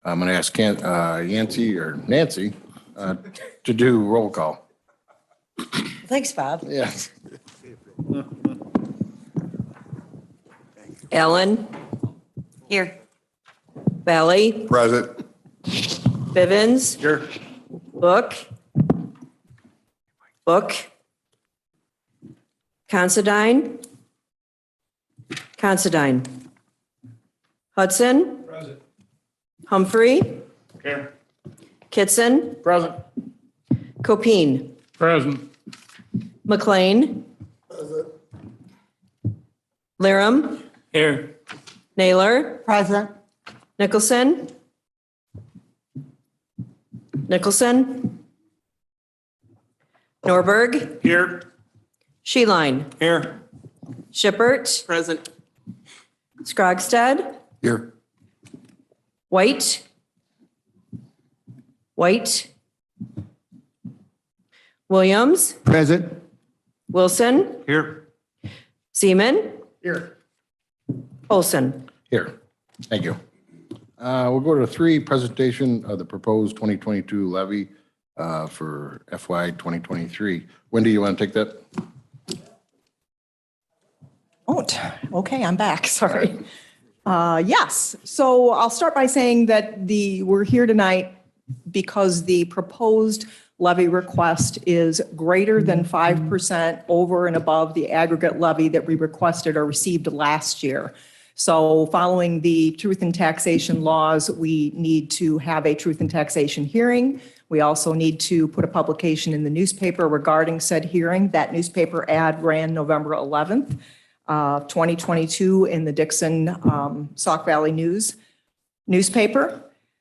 I'm going to ask Nancy to do roll call. Thanks, Bob. Yes. Ellen? Here. Valley? Present. Bivens? Here. Book? Considine? Hudson? Present. Humphrey? Here. Kitson? Present. Copine? Present. McLean? Laram? Here. Naylor? Present. Nicholson? Norberg? Here. Sheline? Here. Shippert? Present. Scrogstad? Here. White? Williams? Present. Wilson? Here. Seaman? Here. Olson? Here. Thank you. We'll go to 3, presentation of the proposed 2022 levy for FY 2023. Wendy, you want to take that? Okay, I'm back, sorry. Yes, so I'll start by saying that we're here tonight because the proposed levy request is greater than 5% over and above the aggregate levy that we requested or received last year. So following the truth in taxation laws, we need to have a truth in taxation hearing. We also need to put a publication in the newspaper regarding said hearing. That newspaper ad ran November 11th. 2022 in the Dixon Sauk Valley News newspaper.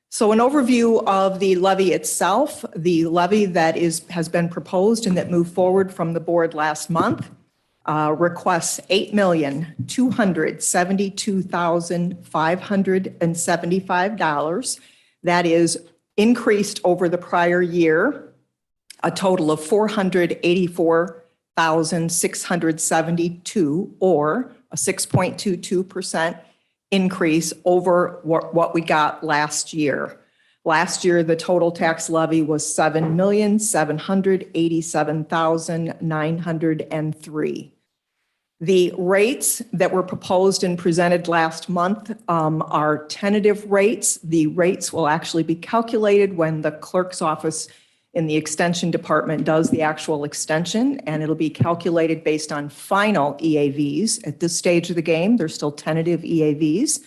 So an overview of the levy itself, the levy that has been proposed and that moved forward from the board last month requests $8,272,575. That is increased over the prior year, a total of $484,672, or a 6.22% increase over what we got last year. Last year, the total tax levy was $7,787,903. The rates that were proposed and presented last month are tentative rates. The rates will actually be calculated when the clerk's office in the extension department does the actual extension, and it'll be calculated based on final EAVs. At this stage of the game, there's still tentative EAVs,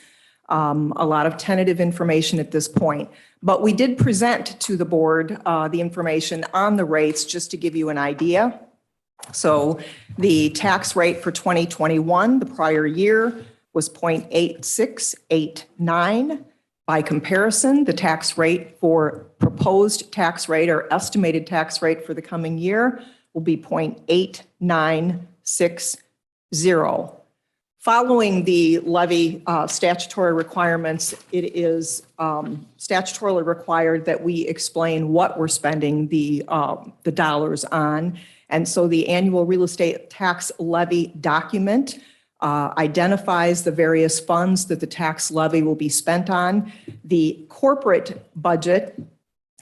a lot of tentative information at this point. But we did present to the board the information on the rates just to give you an idea. So the tax rate for 2021, the prior year, was 0.8689. By comparison, the tax rate for proposed tax rate or estimated tax rate for the coming year will be 0.8960. Following the levy statutory requirements, it is statutorily required that we explain what we're spending the dollars on. And so the annual real estate tax levy document identifies the various funds that the tax levy will be spent on. The corporate budget,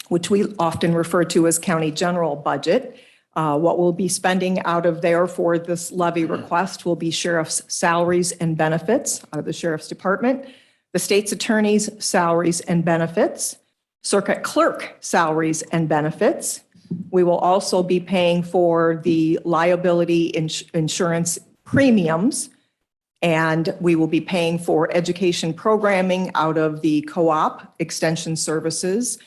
which we often refer to as county general budget, what we'll be spending out of there for this levy request will be sheriff's salaries and benefits out of the sheriff's department, the state's attorney's salaries and benefits, circuit clerk salaries and benefits. We will also be paying for the liability insurance premiums, and we will be paying for education programming out of the co-op extension services.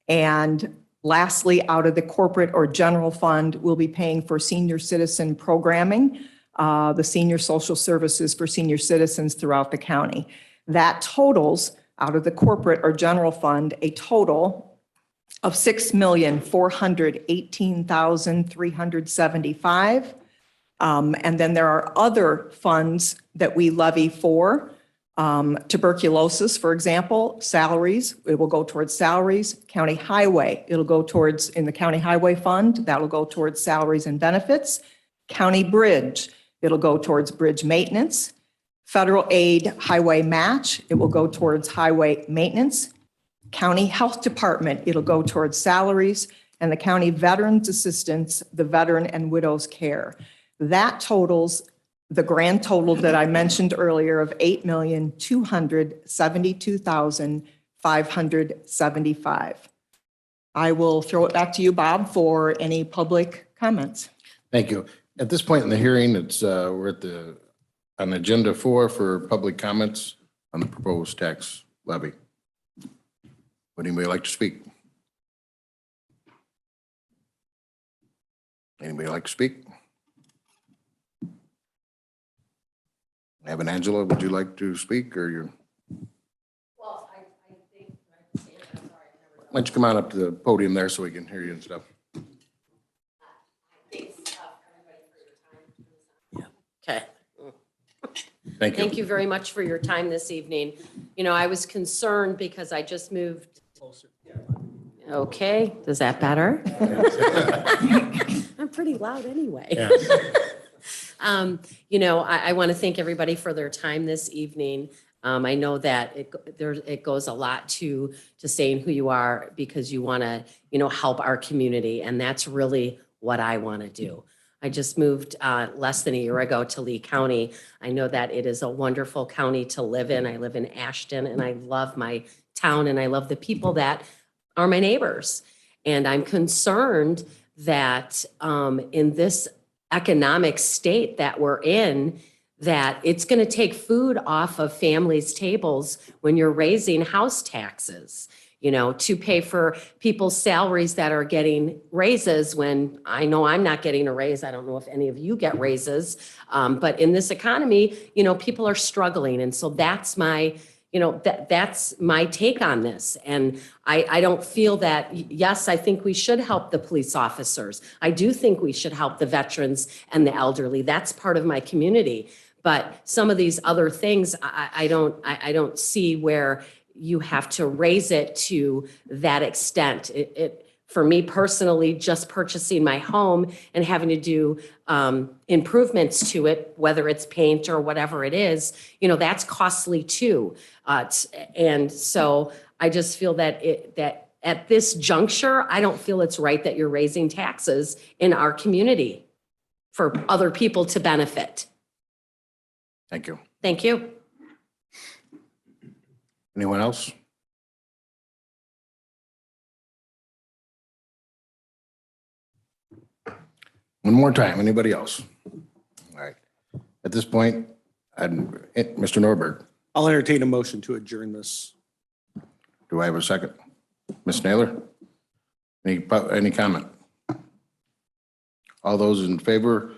And lastly, out of the corporate or general fund, we'll be paying for senior citizen programming, the senior social services for senior citizens throughout the county. That totals out of the corporate or general fund a total of $6,418,375. And then there are other funds that we levy for. Tuberculosis, for example, salaries, it will go towards salaries. County highway, it'll go towards, in the county highway fund, that will go towards salaries and benefits. County bridge, it'll go towards bridge maintenance. Federal aid highway match, it will go towards highway maintenance. County Health Department, it'll go towards salaries, and the County Veterans Assistance, the Veteran and Widows Care. That totals the grand total that I mentioned earlier of $8,272,575. I will throw it back to you, Bob, for any public comments. Thank you. At this point in the hearing, we're on agenda 4 for public comments on the proposed tax levy. Would anybody like to speak? Anybody like to speak? Evan Angela, would you like to speak, or you? Well, I think, I'm sorry. Why don't you come on up to the podium there so we can hear you and stuff? Thanks, everybody, for your time. Okay. Thank you. Thank you very much for your time this evening. You know, I was concerned because I just moved. Okay, is that better? I'm pretty loud anyway. You know, I want to thank everybody for their time this evening. I know that it goes a lot to saying who you are because you want to, you know, help our community. And that's really what I want to do. I just moved less than a year ago to Lee County. I know that it is a wonderful county to live in. I live in Ashton and I love my town and I love the people that are my neighbors. And I'm concerned that in this economic state that we're in, that it's going to take food off of families' tables when you're raising house taxes, you know, to pay for people's salaries that are getting raises when I know I'm not getting a raise. I don't know if any of you get raises. But in this economy, you know, people are struggling. And so that's my, you know, that's my take on this. And I don't feel that, yes, I think we should help the police officers. I do think we should help the veterans and the elderly. That's part of my community. But some of these other things, I don't see where you have to raise it to that extent. For me personally, just purchasing my home and having to do improvements to it, whether it's paint or whatever it is, you know, that's costly too. And so I just feel that that at this juncture, I don't feel it's right that you're raising taxes in our community for other people to benefit. Thank you. Thank you. Anyone else? One more time, anybody else? All right. At this point, Mr. Norberg, I'll entertain a motion to adjourn this. do I have a second? Ms. Naylor? Any comment? All those in favor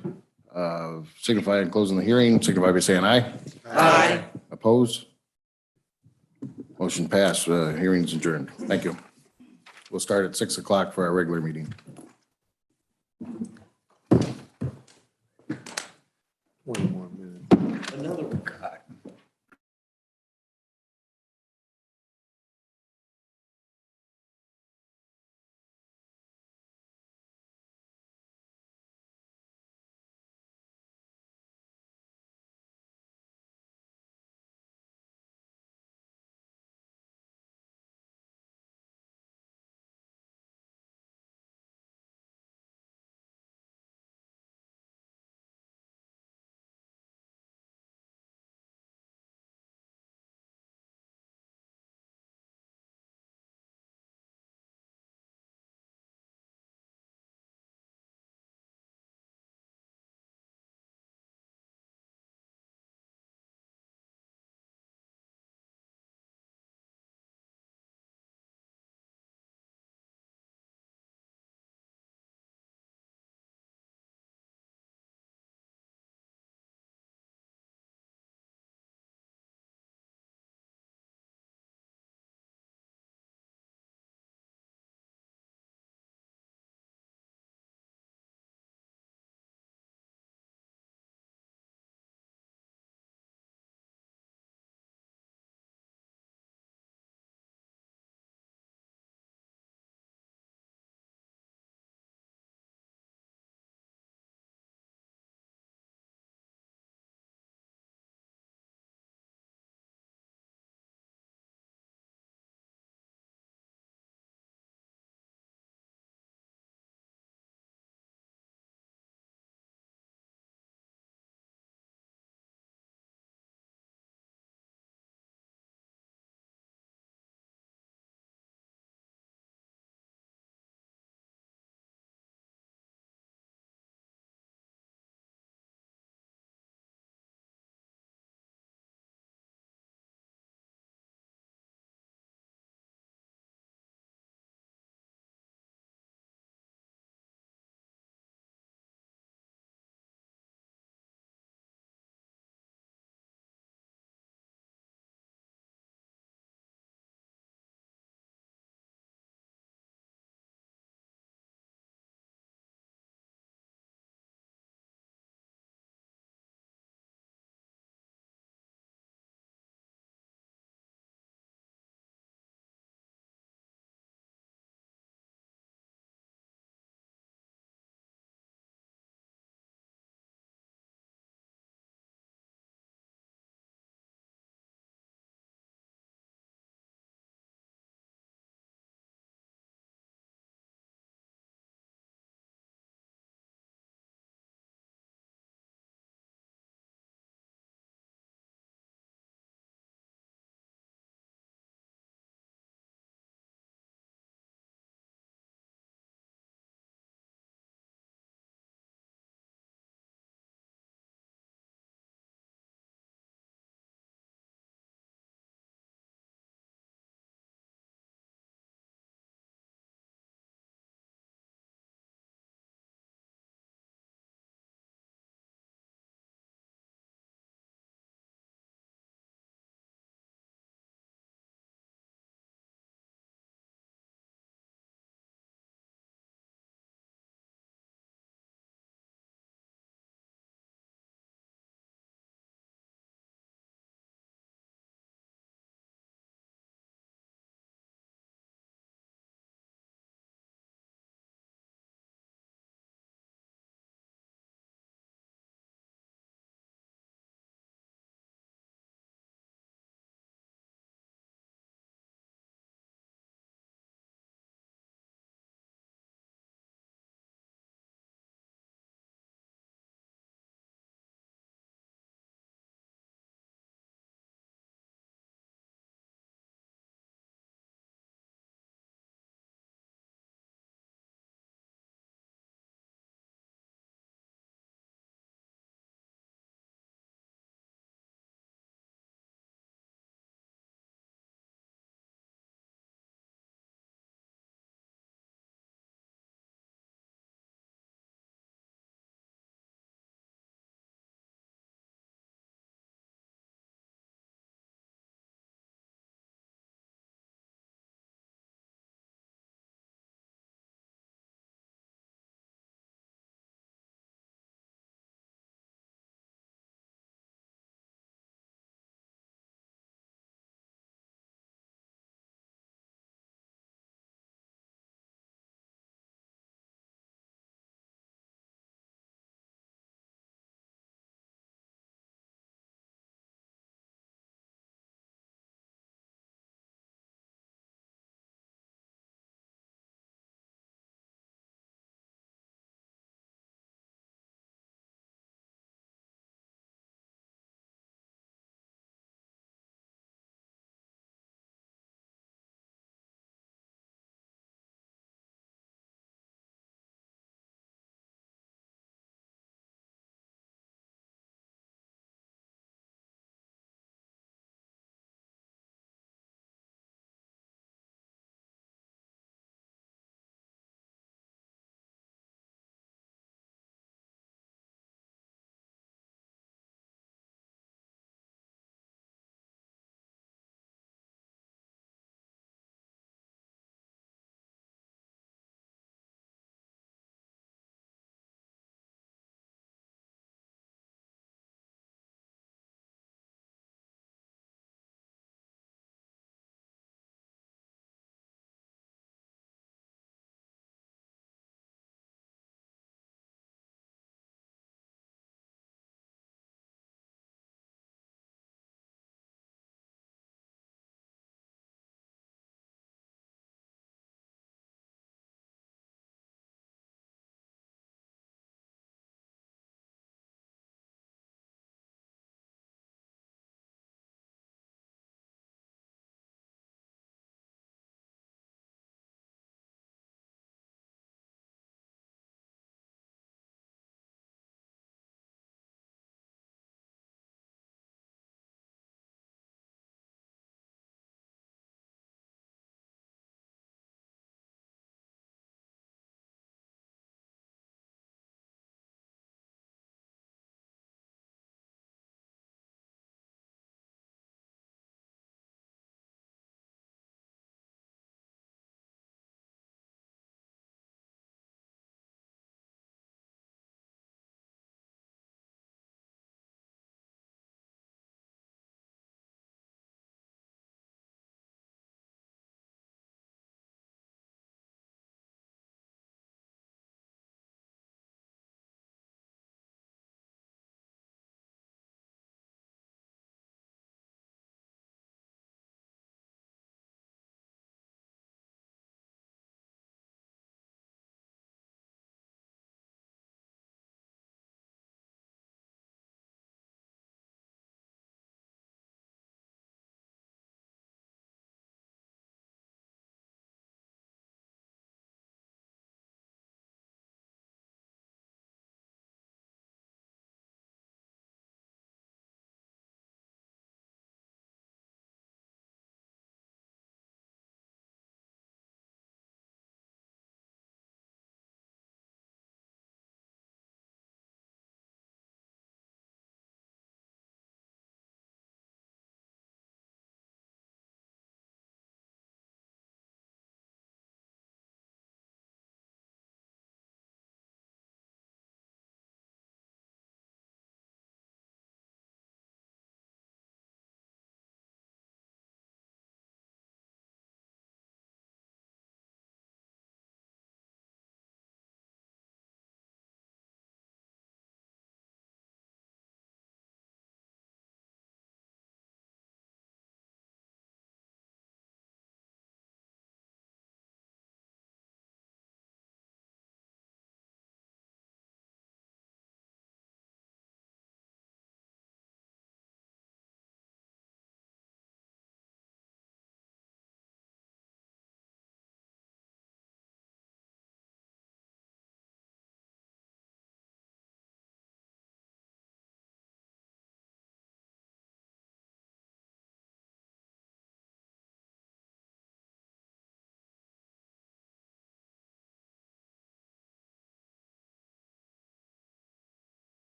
of signifying closing the hearing, signify by saying aye. Aye. Opposed? Motion passed. Hearing's adjourned. Thank you. We'll start at 6 o'clock for our regular meeting. 20 more minutes. Another one.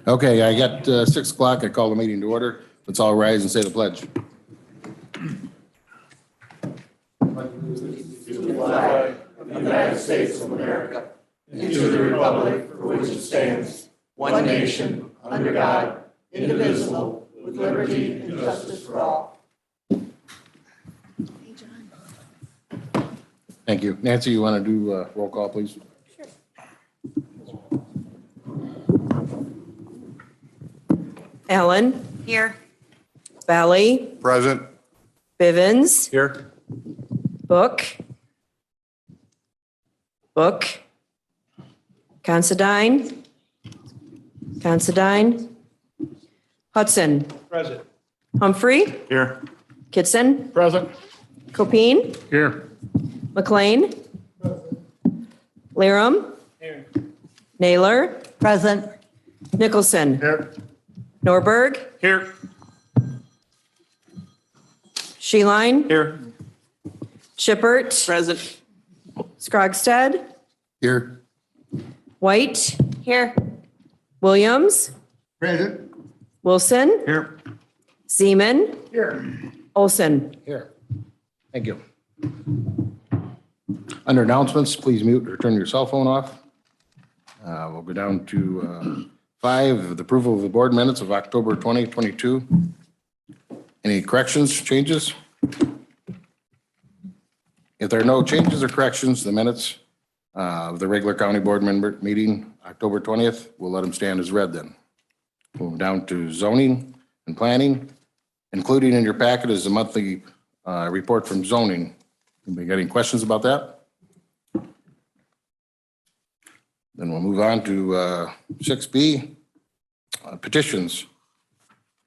Okay, I got 6 o'clock. I call the meeting to order. Let's all rise and say the pledge. One nation, under God, indivisible, with liberty and justice for all. Thank you. Nancy, you want to do roll call, please? Allen. Here. Valley. Present. Bivens. Here. Book. Book. Considine. Considine. Hudson. Present. Humphrey. Here. Kitson. Present. Copine. Here. McLean. Laram. Here. Naylor. Present. Nicholson. Here. Norberg. Here. Sheline. Here. Shippert. Present. Scrogstad. Here. White. Here. Williams. Present. Wilson. Here. Zeman. Here. Olson. Here. Thank you. Under announcements, please mute or turn your cell phone off. We'll go down to 5, the approval of the board minutes of October 2022. Any corrections, changes? If there are no changes or corrections, the minutes of the regular county board member meeting, October 20th, we'll let them stand as read then. Move down to zoning and planning. Including in your packet is the monthly report from zoning. Anybody got any questions about that? Then we'll move on to 6B, petitions.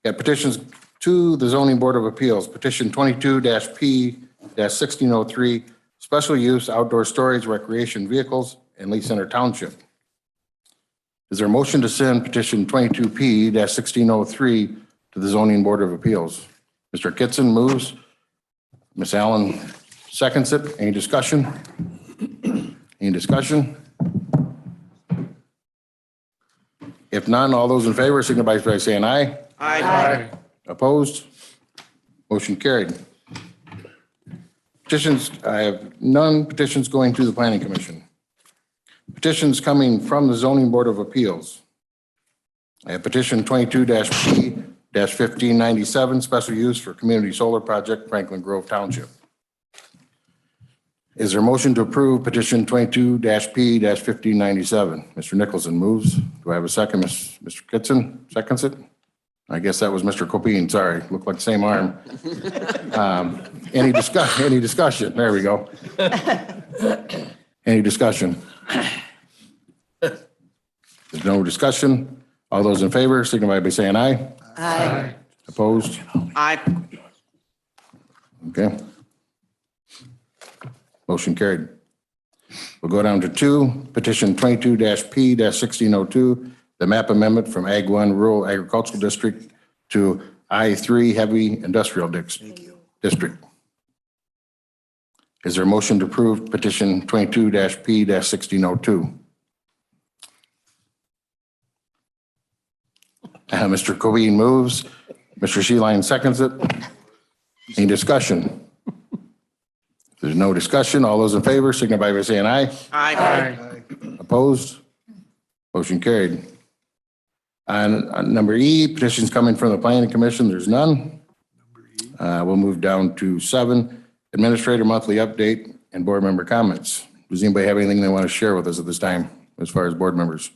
Got petitions to the Zoning Board of Appeals, petition 22-P-1603, special use outdoor storage recreation vehicles in Lee Center Township. Is there a motion to send petition 22P-1603 to the Zoning Board of Appeals? Mr. Kitson moves. Ms. Allen seconds it. Any discussion? Any discussion? If none, all those in favor signify by saying aye. Aye. Opposed? Motion carried. Petitions, I have none petitions going to the Planning Commission. Petitions coming from the Zoning Board of Appeals. I have petition 22-P-1597, special use for community solar project, Franklin Grove Township. Is there a motion to approve petition 22-P-1597? Mr. Nicholson moves. Do I have a second? Mr. Kitson seconds it? I guess that was Mr. Copine, sorry, looked like the same arm. Any discussion? There we go. Any discussion? There's no discussion. All those in favor signify by saying aye. Aye. Opposed? Aye. Okay. Motion carried. We'll go down to 2, petition 22-P-1602, the map amendment from Ag 1 Rural Agricultural District to I-3 Heavy Industrial District. Is there a motion to approve petition 22-P-1602? Mr. Covine moves. Mr. Sheline seconds it. Any discussion? If there's no discussion, all those in favor signify by saying aye. Aye. Opposed? Motion carried. On number E, petitions coming from the Planning Commission, there's none. We'll move down to 7, Administrator Monthly Update and Board Member Comments. Does anybody have anything they want to share with us at this time as far as board members?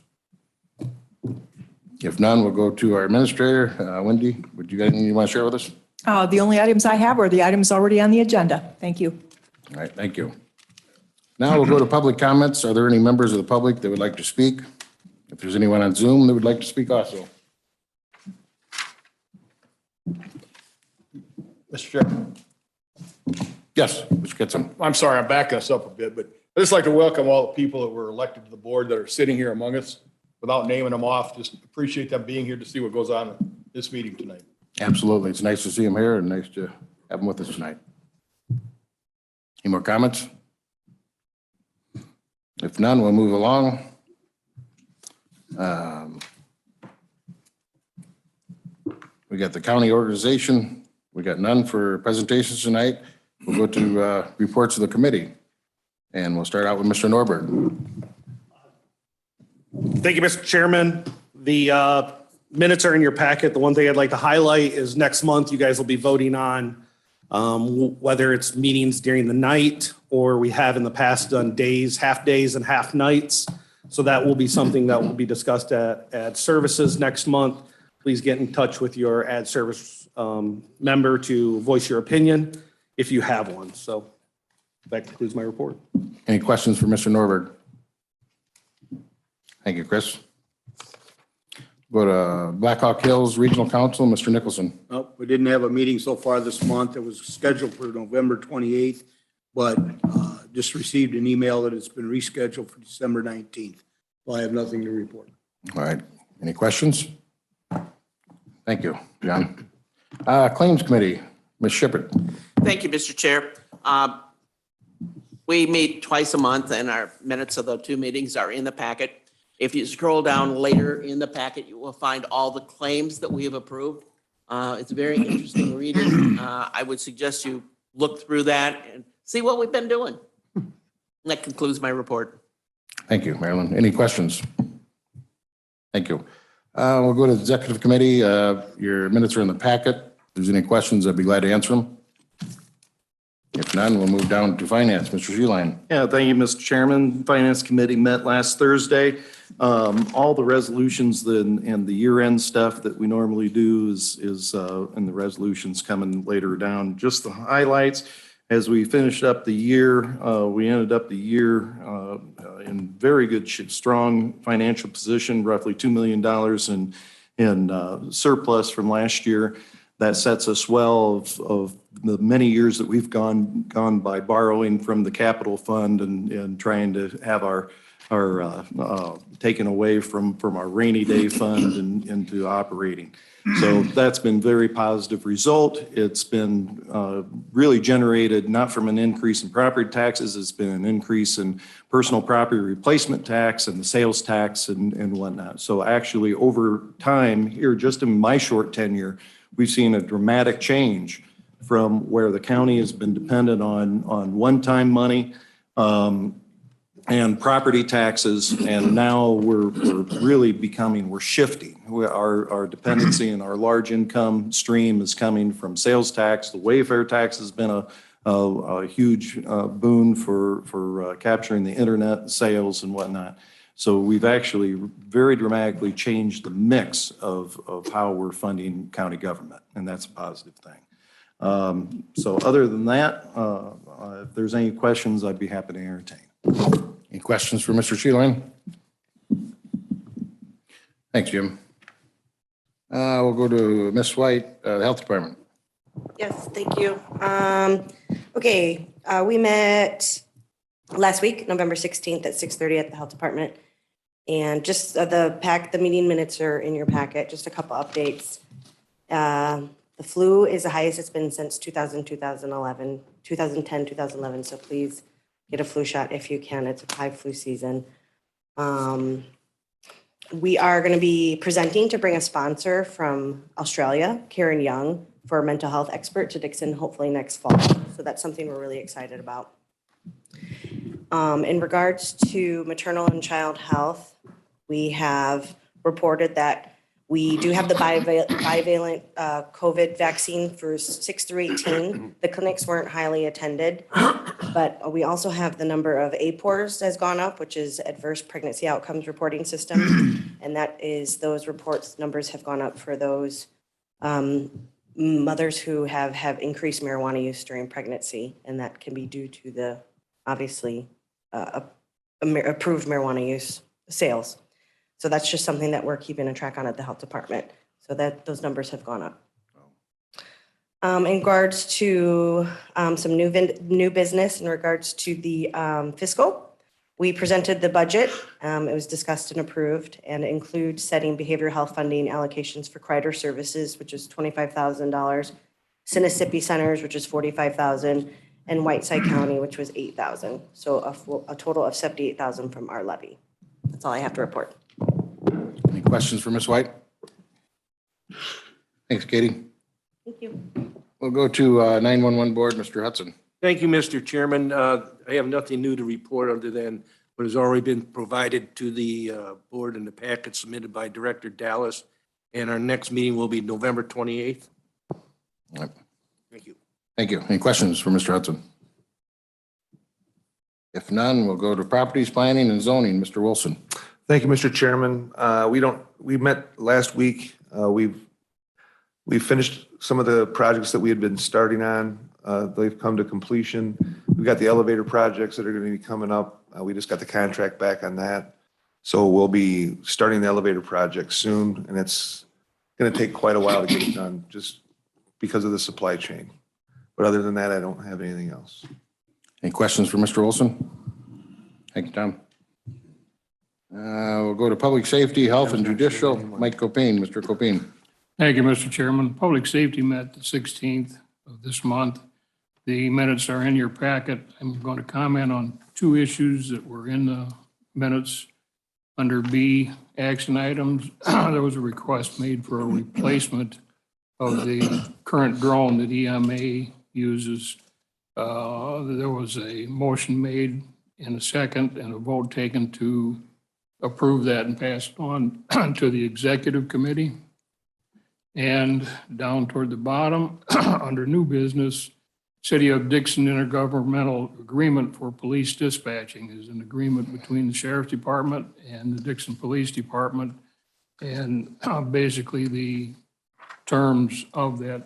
If none, we'll go to our Administrator. Wendy, would you got anything you want to share with us? The only items I have are the items already on the agenda. Thank you. All right, thank you. Now we'll go to public comments. Are there any members of the public that would like to speak? If there's anyone on Zoom that would like to speak also. Mr. Chairman, Yes, Mr. Kitson. I'm sorry, I'm backing us up a bit, but I'd just like to welcome all the people that were elected to the board that are sitting here among us without naming them off. Just appreciate them being here to see what goes on in this meeting tonight. Absolutely. It's nice to see him here and nice to have him with us tonight. Any more comments? If none, we'll move along. Um, We got the county organization. We got none for presentations tonight. We'll go to reports of the committee. And we'll start out with Mr. Norberg. Thank you, Mr. Chairman. The minutes are in your packet. The one thing I'd like to highlight is next month, you guys will be voting on whether it's meetings during the night or we have in the past done days, half days and half nights. So that will be something that will be discussed at services next month. Please get in touch with your ad service member to voice your opinion if you have one. So that concludes my report. Any questions for Mr. Norberg? Thank you, Chris. Go to Blackhawk Hills Regional Council, Mr. Nicholson. Nope, we didn't have a meeting so far this month. It was scheduled for November 28th, but just received an email that it's been rescheduled for December 19th. Well, I have nothing to report. All right. Any questions? Thank you, John. Claims Committee, Ms. Shippert. Thank you, Mr. Chair. We meet twice a month and our minutes of the two meetings are in the packet. If you scroll down later in the packet, you will find all the claims that we have approved. It's very interesting reading. I would suggest you look through that and see what we've been doing. And that concludes my report. Thank you, Marilyn. Any questions? Thank you. We'll go to the Executive Committee. Your minutes are in the packet. If there's any questions, I'd be glad to answer them. If none, we'll move down to Finance. Mr. Uihlein. Yeah, thank you, Mr. Chairman. Finance Committee met last Thursday. All the resolutions and the year-end stuff that we normally do is and the resolutions coming later down. Just the highlights. As we finished up the year, we ended up the year in very good, strong financial position, roughly $2 million in surplus from last year. That sets us well of the many years that we've gone by borrowing from the capital fund and trying to have our taken away from our rainy day fund and into operating. So that's been very positive result. It's been really generated not from an increase in property taxes. It's been an increase in personal property replacement tax and the sales tax and whatnot. So actually over time here, just in my short tenure, we've seen a dramatic change from where the county has been dependent on one-time money and property taxes, and now we're really we're shifting. Our dependency and our large income stream is coming from sales tax. The Wayfair tax has been a huge boon for capturing the internet sales and whatnot. So we've actually very dramatically changed the mix of how we're funding county government, and that's a positive thing. So other than that, if there's any questions, I'd be happy to entertain. Any questions for Mr. Uihlein? Thanks, Jim. We'll go to Ms. White, the Health Department. Yes, thank you. Okay, we met last week, November 16th at 6:30 at the Health Department. And just the meeting minutes are in your packet, just a couple updates. The flu is the highest it's been since 2010, 2011. So please get a flu shot if you can. It's a high flu season. We are going to be presenting to bring a sponsor from Australia, Karen Young, for a mental health expert to Dixon, hopefully next fall. So that's something we're really excited about. In regards to maternal and child health, we have reported that we do have the bivalent COVID vaccine for 6 through 18. The clinics weren't highly attended, but we also have the number of APORs has gone up, which is Adverse Pregnancy Outcomes Reporting System. And that is those numbers have gone up for those mothers who have increased marijuana use during pregnancy. And that can be due to the, obviously, approved marijuana use sales. So that's just something that we're keeping a track on at the health department. So that those numbers have gone up. In regards to some new business in regards to the fiscal, we presented the budget. It was discussed and approved, and it includes setting behavioral health funding allocations for Crider Services, which is $25,000, Sinisippi Centers, which is $45,000, and Whiteside County, which was $8,000. So a total of $78,000 from our levy. That's all I have to report. Questions for Ms. White? Thanks, Katie. Thank you. We'll go to 911 Board, Mr. Hudson. Thank you, Mr. Chairman. I have nothing new to report other than what has already been provided to the board in the packet submitted by Director Dallas. And our next meeting will be November 28th. All right. Thank you. Thank you. Any questions for Mr. Hudson? If none, we'll go to Properties, Planning, and Zoning, Mr. Wilson. Thank you, Mr. Chairman. We met last week. We've finished some of the projects that we had been starting on. They've come to completion. We've got the elevator projects that are going to be coming up. We just got the contract back on that. So we'll be starting the elevator project soon, and it's going to take quite a while to get it done just because of the supply chain. But other than that, I don't have anything else. Any questions for Mr. Wilson? Thank you, Tom. We'll go to Public Safety, Health, and Judicial, Mike Copine. Mr. Copine. Thank you, Mr. Chairman. Public Safety met the 16th of this month. The minutes are in your packet. I'm going to comment on two issues that were in the minutes. Under B, action items, there was a request made for a replacement of the current drone that EMA uses. There was a motion made in a second and a vote taken to approve that and pass it on to the executive committee. And down toward the bottom, under new business, City of Dixon intergovernmental agreement for police dispatching is an agreement between the Sheriff's Department and the Dixon Police Department. And basically the terms of that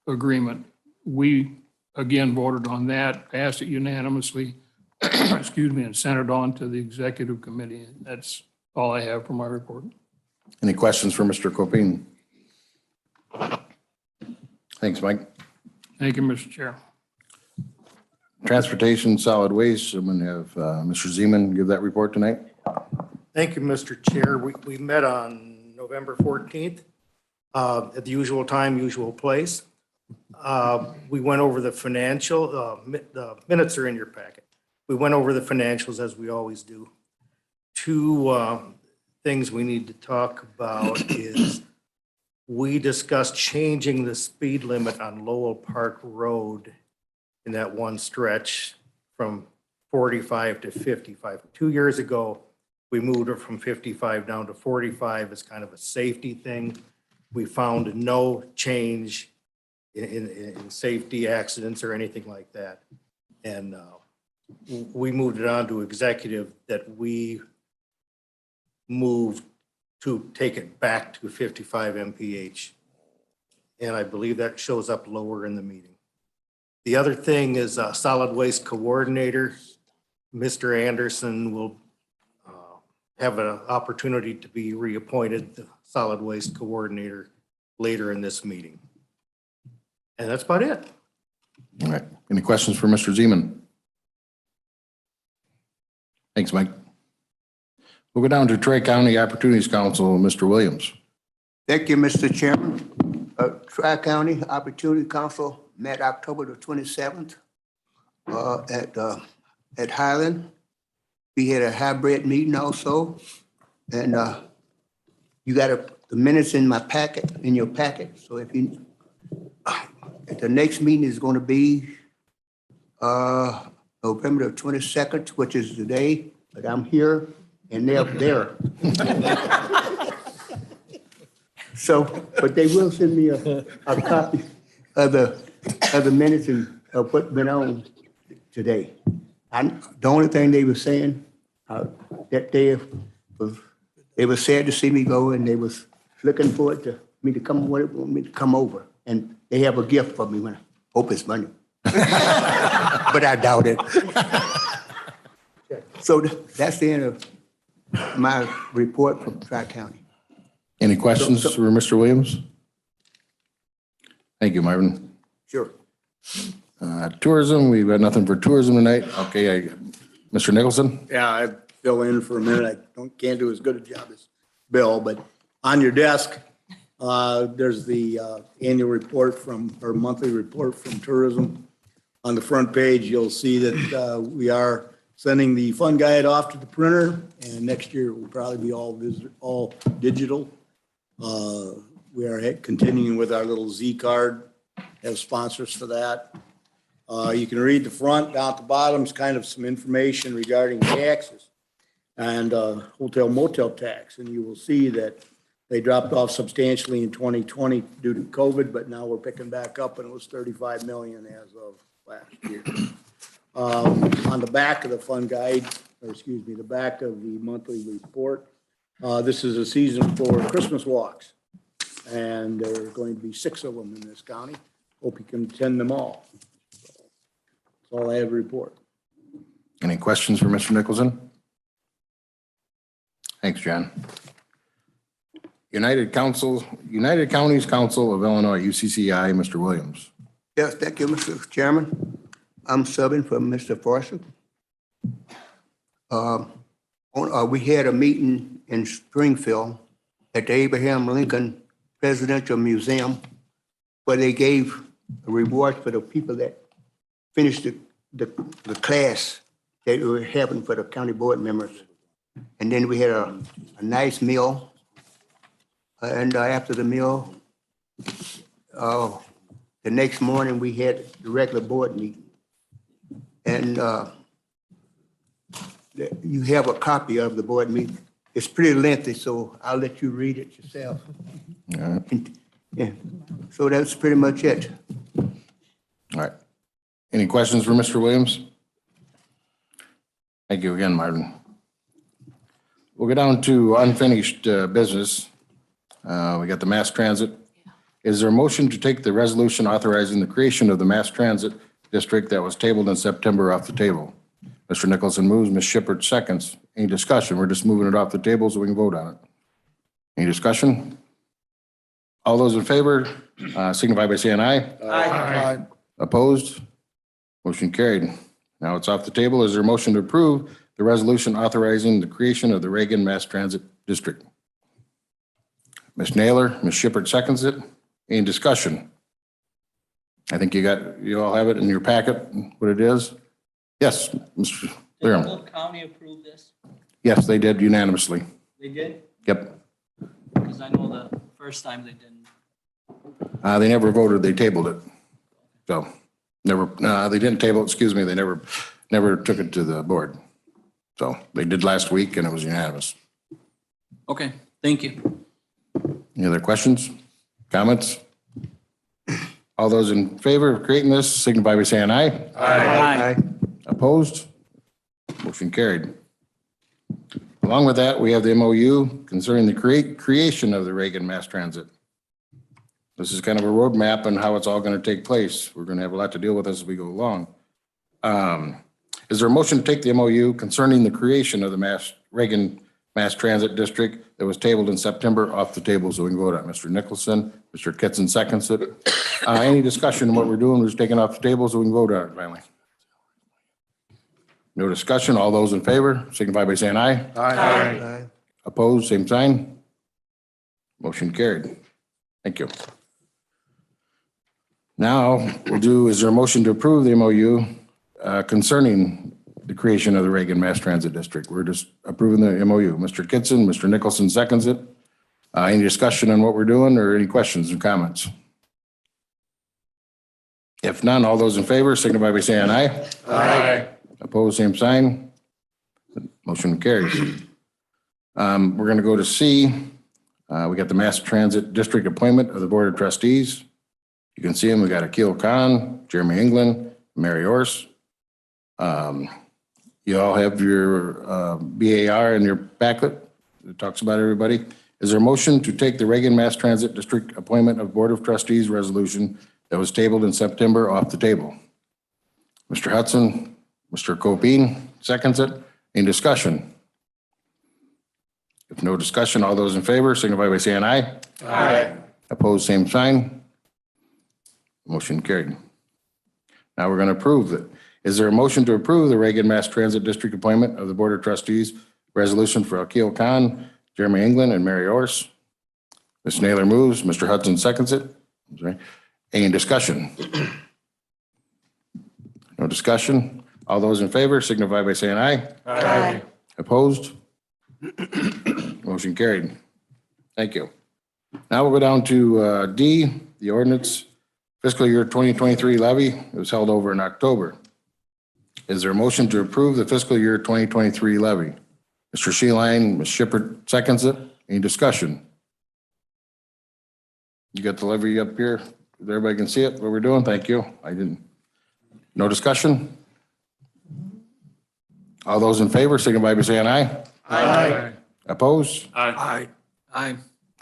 agreement, we again voted on that, passed it unanimously, excuse me, and sent it on to the executive committee. That's all I have for my report. Any questions for Mr. Copine? Thanks, Mike. Thank you, Mr. Chair. Transportation, Solid Waste, I'm going to have Mr. Zeman give that report tonight. Thank you, Mr. Chair. We met on November 14th at the usual time, usual place. We went over the financial, the minutes are in your packet. We went over the financials as we always do. Two things we need to talk about is we discussed changing the speed limit on Lowell Park Road in that one stretch from 45 to 55. 2 years ago, we moved it from 55 down to 45 as kind of a safety thing. We found no change in safety accidents or anything like that. And we moved it on to executive that we moved to take it back to 55 mph. And I believe that shows up lower in the meeting. The other thing is solid waste coordinator. Mr. Anderson will have an opportunity to be reappointed the solid waste coordinator later in this meeting. And that's about it. All right. Any questions for Mr. Zeman? Thanks, Mike. We'll go down to Troy County Opportunities Council, Mr. Williams. Thank you, Mr. Chairman. Tri-County Opportunity Council met October the 27th at Highland. We had a hybrid meeting also, and you got the minutes in my packet, in your packet. So if you, the next meeting is going to be November the 22nd, which is today, but I'm here and they're there. So, but they will send me a copy of the minutes and of what went on today. The only thing they were saying that they were sad to see me go, and they was looking forward to me to come over, and they have a gift for me. When I hope it's money, but I doubt it. So that's the end of my report from Tri-County. Any questions for Mr. Williams? Thank you, Marvin. Sure. Tourism, we've got nothing for tourism tonight. Okay, Mr. Nicholson? Yeah, I fill in for a minute. Can't do as good a job as Bill, but on your desk, there's the annual report or monthly report from tourism. On the front page, you'll see that we are sending the fund guide off to the printer, and next year it will probably be all digital. We are continuing with our little Z card, have sponsors for that. You can read the front, down at the bottom is kind of some information regarding taxes and hotel motel tax. And you will see that they dropped off substantially in 2020 due to COVID, but now we're picking back up, and it was 35 million as of last year. On the back of the fund guide, or excuse me, the back of the monthly report, this is a season for Christmas walks. And there are going to be 6 of them in this county. Hope you can attend them all. That's all I have to report. Any questions for Mr. Nicholson? Thanks, John. United Counties Council of Illinois, UCCI, Mr. Williams. Yes, thank you, Mr. Chairman. I'm subbing for Mr. Forster. We had a meeting in Springfield at the Abraham Lincoln Presidential Museum where they gave a reward for the people that finished the class that we were having for the county board members. And then we had a nice meal. And after the meal, the next morning we had the regular board meeting. And you have a copy of the board meeting. It's pretty lengthy, so I'll let you read it yourself. All right. Yeah, so that's pretty much it. All right. Any questions for Mr. Williams? Thank you again, Martin. We'll go down to unfinished business. We got the mass transit. Is there a motion to take the resolution authorizing the creation of the mass transit district that was tabled in September off the table? Mr. Nicholson moves, Ms. Shippert seconds. Any discussion? We're just moving it off the table so we can vote on it. Any discussion? All those in favor, signify by saying aye. Aye. Opposed? Motion carried. Now it's off the table. Is there a motion to approve the resolution authorizing the creation of the Reagan Mass Transit District? Ms. Naylor, Ms. Shippert seconds it. Any discussion? I think you all have it in your packet, what it is. Yes, Mr. Did Thurman. Polk County approve this? Yes, they did unanimously. They did? Yep. Because I know the first time they didn't. They never voted, they tabled it. So, they didn't table it, excuse me, they never took it to the board. So, they did last week and it was unanimous. Okay, thank you. Any other questions, comments? All those in favor of creating this, signify by saying aye. Aye. Opposed? Motion carried. Along with that, we have the MOU concerning the creation of the Reagan Mass Transit. This is kind of a roadmap on how it's all going to take place. We're going to have a lot to deal with as we go along. Is there a motion to take the MOU concerning the creation of the Reagan Mass Transit District that was tabled in September off the table so we can vote on it? Mr. Nicholson, Mr. Kitson seconds it. Any discussion on what we're doing? We're just taking it off the table so we can vote on it finally. No discussion. All those in favor signify by saying aye. Aye. Opposed, same sign. Motion carried. Thank you. Now we'll do, is there a motion to approve the MOU concerning the creation of the Reagan Mass Transit District? We're just approving the MOU. Mr. Kitson, Mr. Nicholson seconds it. Any discussion on what we're doing or any questions or comments? If none, all those in favor signify by saying aye. Aye. Opposed, same sign. Motion carries. We're going to go to C. We got the Mass Transit District appointment of the Board of Trustees. You can see them. We got Akil Khan, Jeremy England, Mary Orse. You all have your BAR in your packet. It talks about everybody. Is there a motion to take the Reagan Mass Transit District appointment of Board of Trustees resolution that was tabled in September off the table? Mr. Hudson, Mr. Copine seconds it. Any discussion? If no discussion, all those in favor signify by saying aye. Aye. Opposed, same sign. Motion carried. Now we're going to approve it. Is there a motion to approve the Reagan Mass Transit District appointment of the Board of Trustees resolution for Akil Khan, Jeremy England, and Mary Orse? Ms. Naylor moves. Mr. Hudson seconds it. I'm sorry. Any discussion? No discussion. All those in favor signify by saying aye. Aye. Opposed? Motion carried. Thank you. Now we'll go down to D, the ordinance fiscal year 2023 levy. It was held over in October. Is there a motion to approve the fiscal year 2023 levy? Mr. Sheeline, Ms. Shippert seconds it. Any discussion? You got the levy up here? Everybody can see it, what we're doing? Thank you. I didn't. No discussion? All those in favor signify by saying aye. Aye. Opposed? Aye. Aye.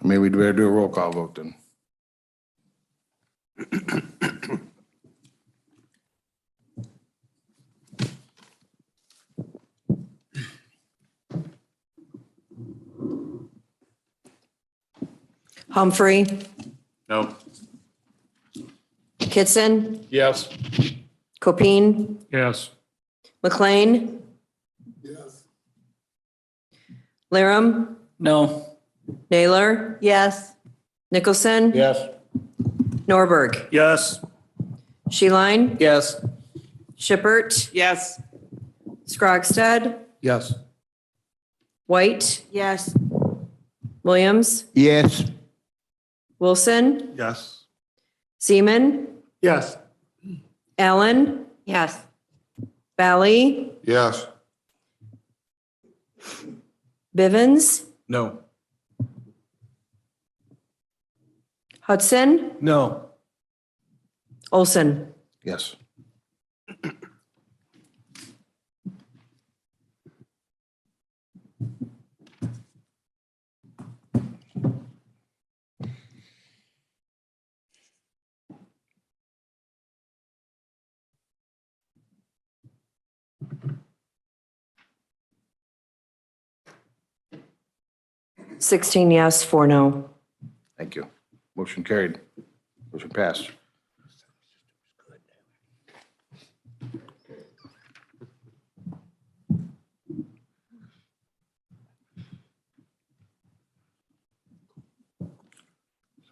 Maybe we'd better do a roll call vote then. Humphrey, No. Kitson, Yes. Copine, Yes. McLean. Yes. Laram, No. Naylor. Yes. Nicholson. Yes. Norberg, Yes. Sheeline, Yes. Shippert, Yes. Scrogstad, Yes. White, Yes. Williams, Yes. Wilson, Yes. Seaman, Yes. Allen. Yes. Valley, Yes. Bivens, No. Hudson, No. Olson. Yes. Sixteen yes, 4 no. Thank you. Motion carried. Motion passed.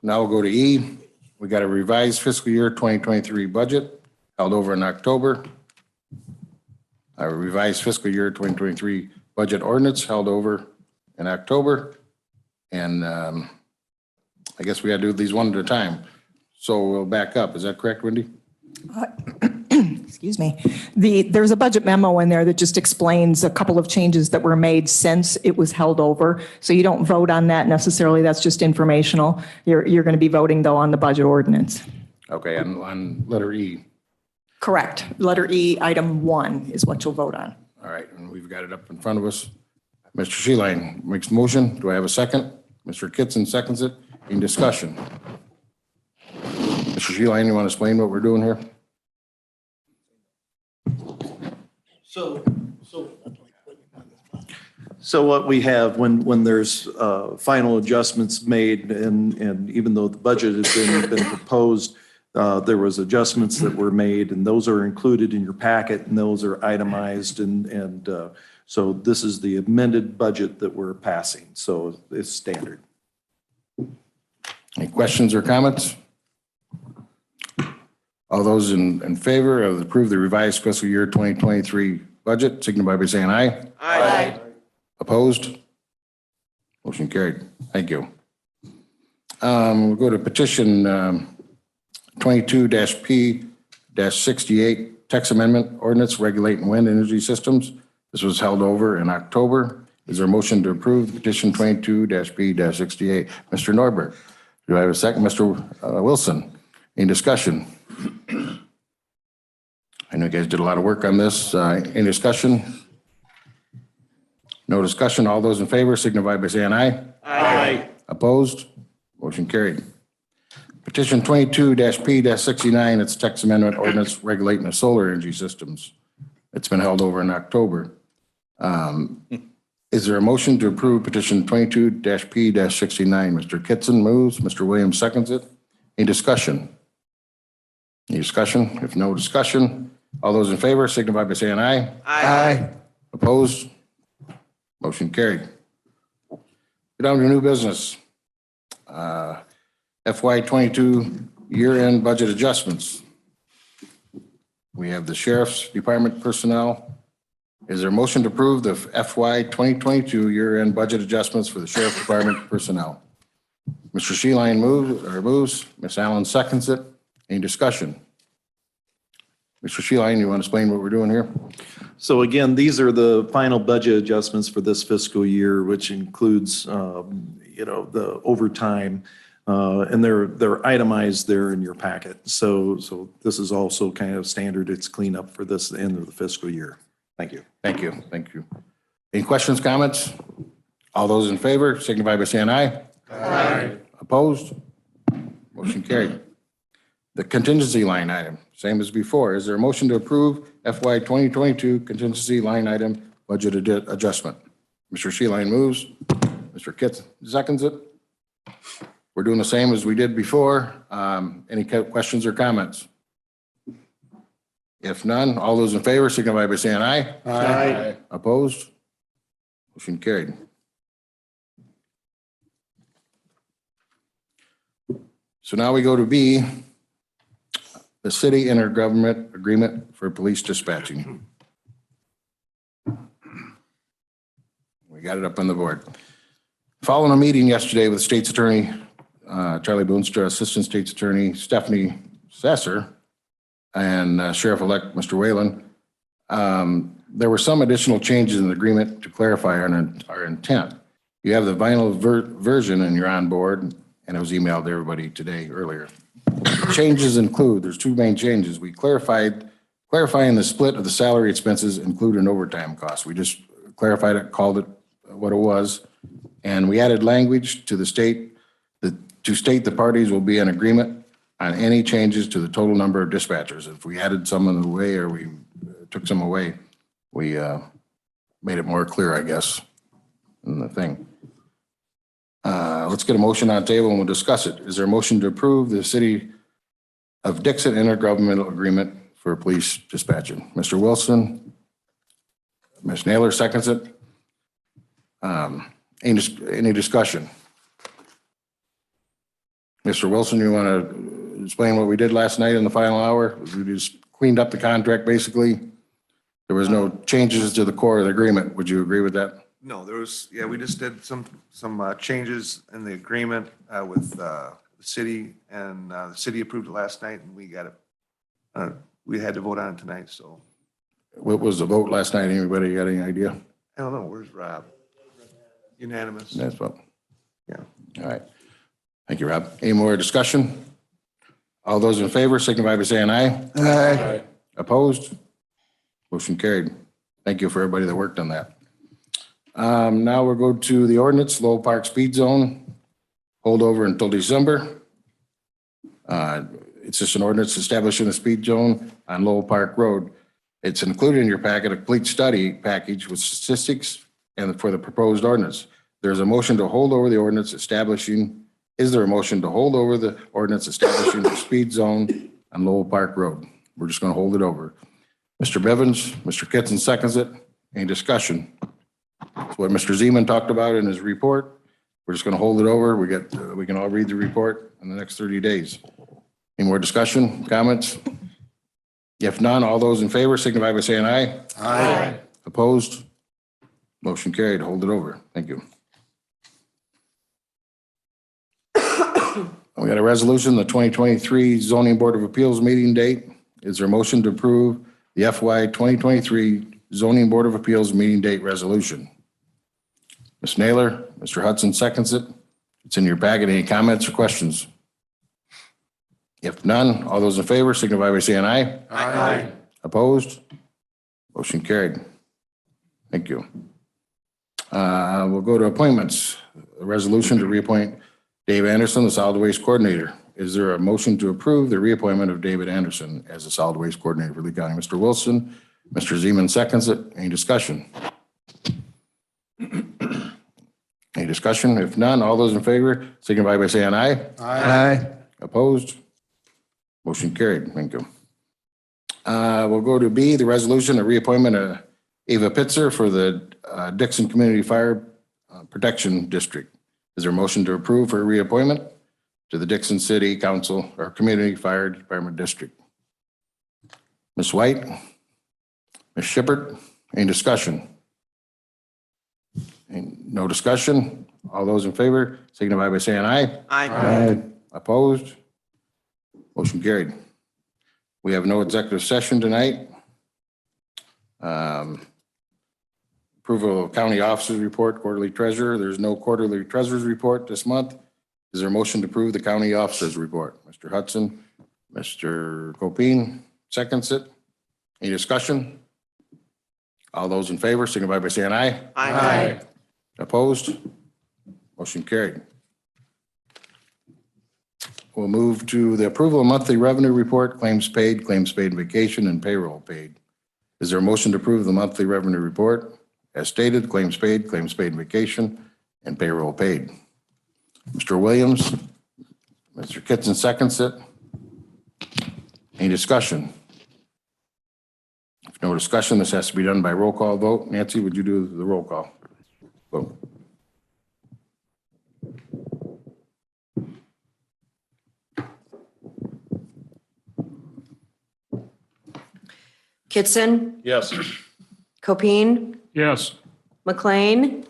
Now we'll go to E. We got a revised fiscal year 2023 budget held over in October. A revised fiscal year 2023 budget ordinance held over in October. And I guess we got to do these one at a time. So we'll back up. Is that correct, Wendy? Excuse me. There's a budget memo in there that just explains a couple of changes that were made since it was held over. So you don't vote on that necessarily. That's just informational. You're going to be voting though on the budget ordinance. Okay, on letter E. Correct. Letter E, item 1 is what you'll vote on. All right, and we've got it up in front of us. Mr. Sheeline makes a motion. Do I have a second? Mr. Kitson seconds it. Any discussion? Mr. Sheeline, you want to explain what we're doing here? So what we have, when there's final adjustments made, and even though the budget has been proposed, there was adjustments that were made, and those are included in your packet, and those are itemized, and so this is the amended budget that we're passing, so it's standard. Any questions or comments? All those in favor of approve the revised fiscal year 2023 budget, signify by saying aye. Aye. Opposed? Motion carried. Thank you. We'll go to petition 22-P-68, text amendment ordinance regulating wind energy systems. This was held over in October. Is there a motion to approve petition 22-P-68? Mr. Norberg, do I have a second? Mr. Wilson, any discussion? I know you guys did a lot of work on this. Any discussion? No discussion. All those in favor signify by saying aye. Aye. Opposed? Motion carried. Petition 22-P-69, it's text amendment ordinance regulating the solar energy systems. It's been held over in October. Is there a motion to approve petition 22-P-69? Mr. Kitson moves, Mr. Williams seconds it. Any discussion? Any discussion? If no discussion, all those in favor signify by saying aye. Aye. Opposed? Motion carried. Go down to new business. FY '22 year-end budget adjustments. We have the Sheriff's Department personnel. Is there a motion to approve the FY 2022 year-end budget adjustments for the Sheriff's Department personnel? Mr. Sheeline moves. Ms. Allen seconds it. Any discussion? Mr. Sheeline, you want to explain what we're doing here? So again, these are the final budget adjustments for this fiscal year, which includes, the overtime, and they're itemized there in your packet. So this is also kind of standard. It's cleanup for this end of the fiscal year. Thank you. Thank you. Thank you. Any questions, comments? All those in favor signify by saying aye. Aye. Opposed? Motion carried. The contingency line item, same as before. Is there a motion to approve FY 2022 contingency line item budget adjustment? Mr. Sheeline moves. Mr. Kitts seconds it. We're doing the same as we did before. Any questions or comments? If none, all those in favor signify by saying aye. Aye. Opposed? Motion carried. So now we go to B, the city intergovernment agreement for police dispatching. We got it up on the board. Following a meeting yesterday with State's Attorney Charlie Boonstra, Assistant State's Attorney Stephanie Sasser, and Sheriff-elect Mr. Whalen, there were some additional changes in the agreement to clarify our intent. You have the final version and you're on board, and it was emailed to everybody today earlier. Changes include, there's two main changes. We clarifying the split of the salary expenses include an overtime cost. We just clarified it, called it what it was. And we added language to the state to state the parties will be in agreement on any changes to the total number of dispatchers. If we added some away or we took some away, we made it more clear, I guess, in the thing. Let's get a motion on the table and we'll discuss it. Is there a motion to approve the City of Dixon intergovernmental agreement for police dispatching? Mr. Wilson, Ms. Naylor seconds it. Any discussion? Mr. Wilson, you want to explain what we did last night in the final hour? We just cleaned up the contract, basically. There was no changes to the core of the agreement. Would you agree with that? No, we just did some changes in the agreement with the city, and the city approved it last night, and we got it. We had to vote on it tonight, so. What was the vote last night? Anybody got any idea? I don't know, where's Rob? Unanimous. That's vote. Yeah. All right. Thank you, Rob. Any more discussion? All those in favor signify by saying aye. Aye. Opposed? Motion carried. Thank you for everybody that worked on that. Now we'll go to the ordinance, Lowell Park Speed Zone, hold over until December. It's just an ordinance establishing a speed zone on Lowell Park Road. It's included in your packet, a complete study package with statistics and for the proposed ordinance. There's a motion to hold over the ordinance establishing, is there a motion to hold over the ordinance establishing the speed zone on Lowell Park Road? We're just going to hold it over. Mr. Bivens, Mr. Kitson seconds it. Any discussion? It's what Mr. Zeman talked about in his report. We're just going to hold it over. We can all read the report in the next 30 days. Any more discussion, comments? If none, all those in favor signify by saying aye. Aye. Opposed? Motion carried. Hold it over. Thank you. We got a resolution, the 2023 Zoning Board of Appeals meeting date. Is there a motion to approve the FY 2023 Zoning Board of Appeals meeting date resolution? Ms. Naylor, Mr. Hudson seconds it. It's in your packet. Any comments or questions? If none, all those in favor signify by saying aye. Aye. Opposed? Motion carried. Thank you. We'll go to appointments. A resolution to reappoint Dave Anderson, the solid waste coordinator. Is there a motion to approve the reappointment of David Anderson as a solid waste coordinator for Lee County? Mr. Wilson, Mr. Zeman seconds it. Any discussion? Any discussion? If none, all those in favor signify by saying aye. Aye. Opposed? Motion carried. Thank you. We'll go to B, the resolution of reappointment of Ava Pitzer for the Dixon Community Fire Protection District. Is there a motion to approve her reappointment to the Dixon City Council or Community Fire Department District? Ms. White? Ms. Shippert? Any discussion? No discussion? All those in favor signify by saying aye. Aye. Opposed? Motion carried. We have no executive session tonight. Approval of county officers report, quarterly treasurer. There's no quarterly treasurer's report this month. Is there a motion to approve the county officers report? Mr. Hudson, Mr. Copine seconds it. Any discussion? All those in favor signify by saying aye. Aye. Opposed? Motion carried. We'll move to the approval of monthly revenue report, claims paid vacation, and payroll paid. Is there a motion to approve the monthly revenue report? As stated, claims paid vacation, and payroll paid. Mr. Williams, Mr. Kitson seconds it. Any discussion? If no discussion, this has to be done by roll call vote. Nancy, would you do the roll call vote? Kitson, Yes. Copine, Yes. McLean,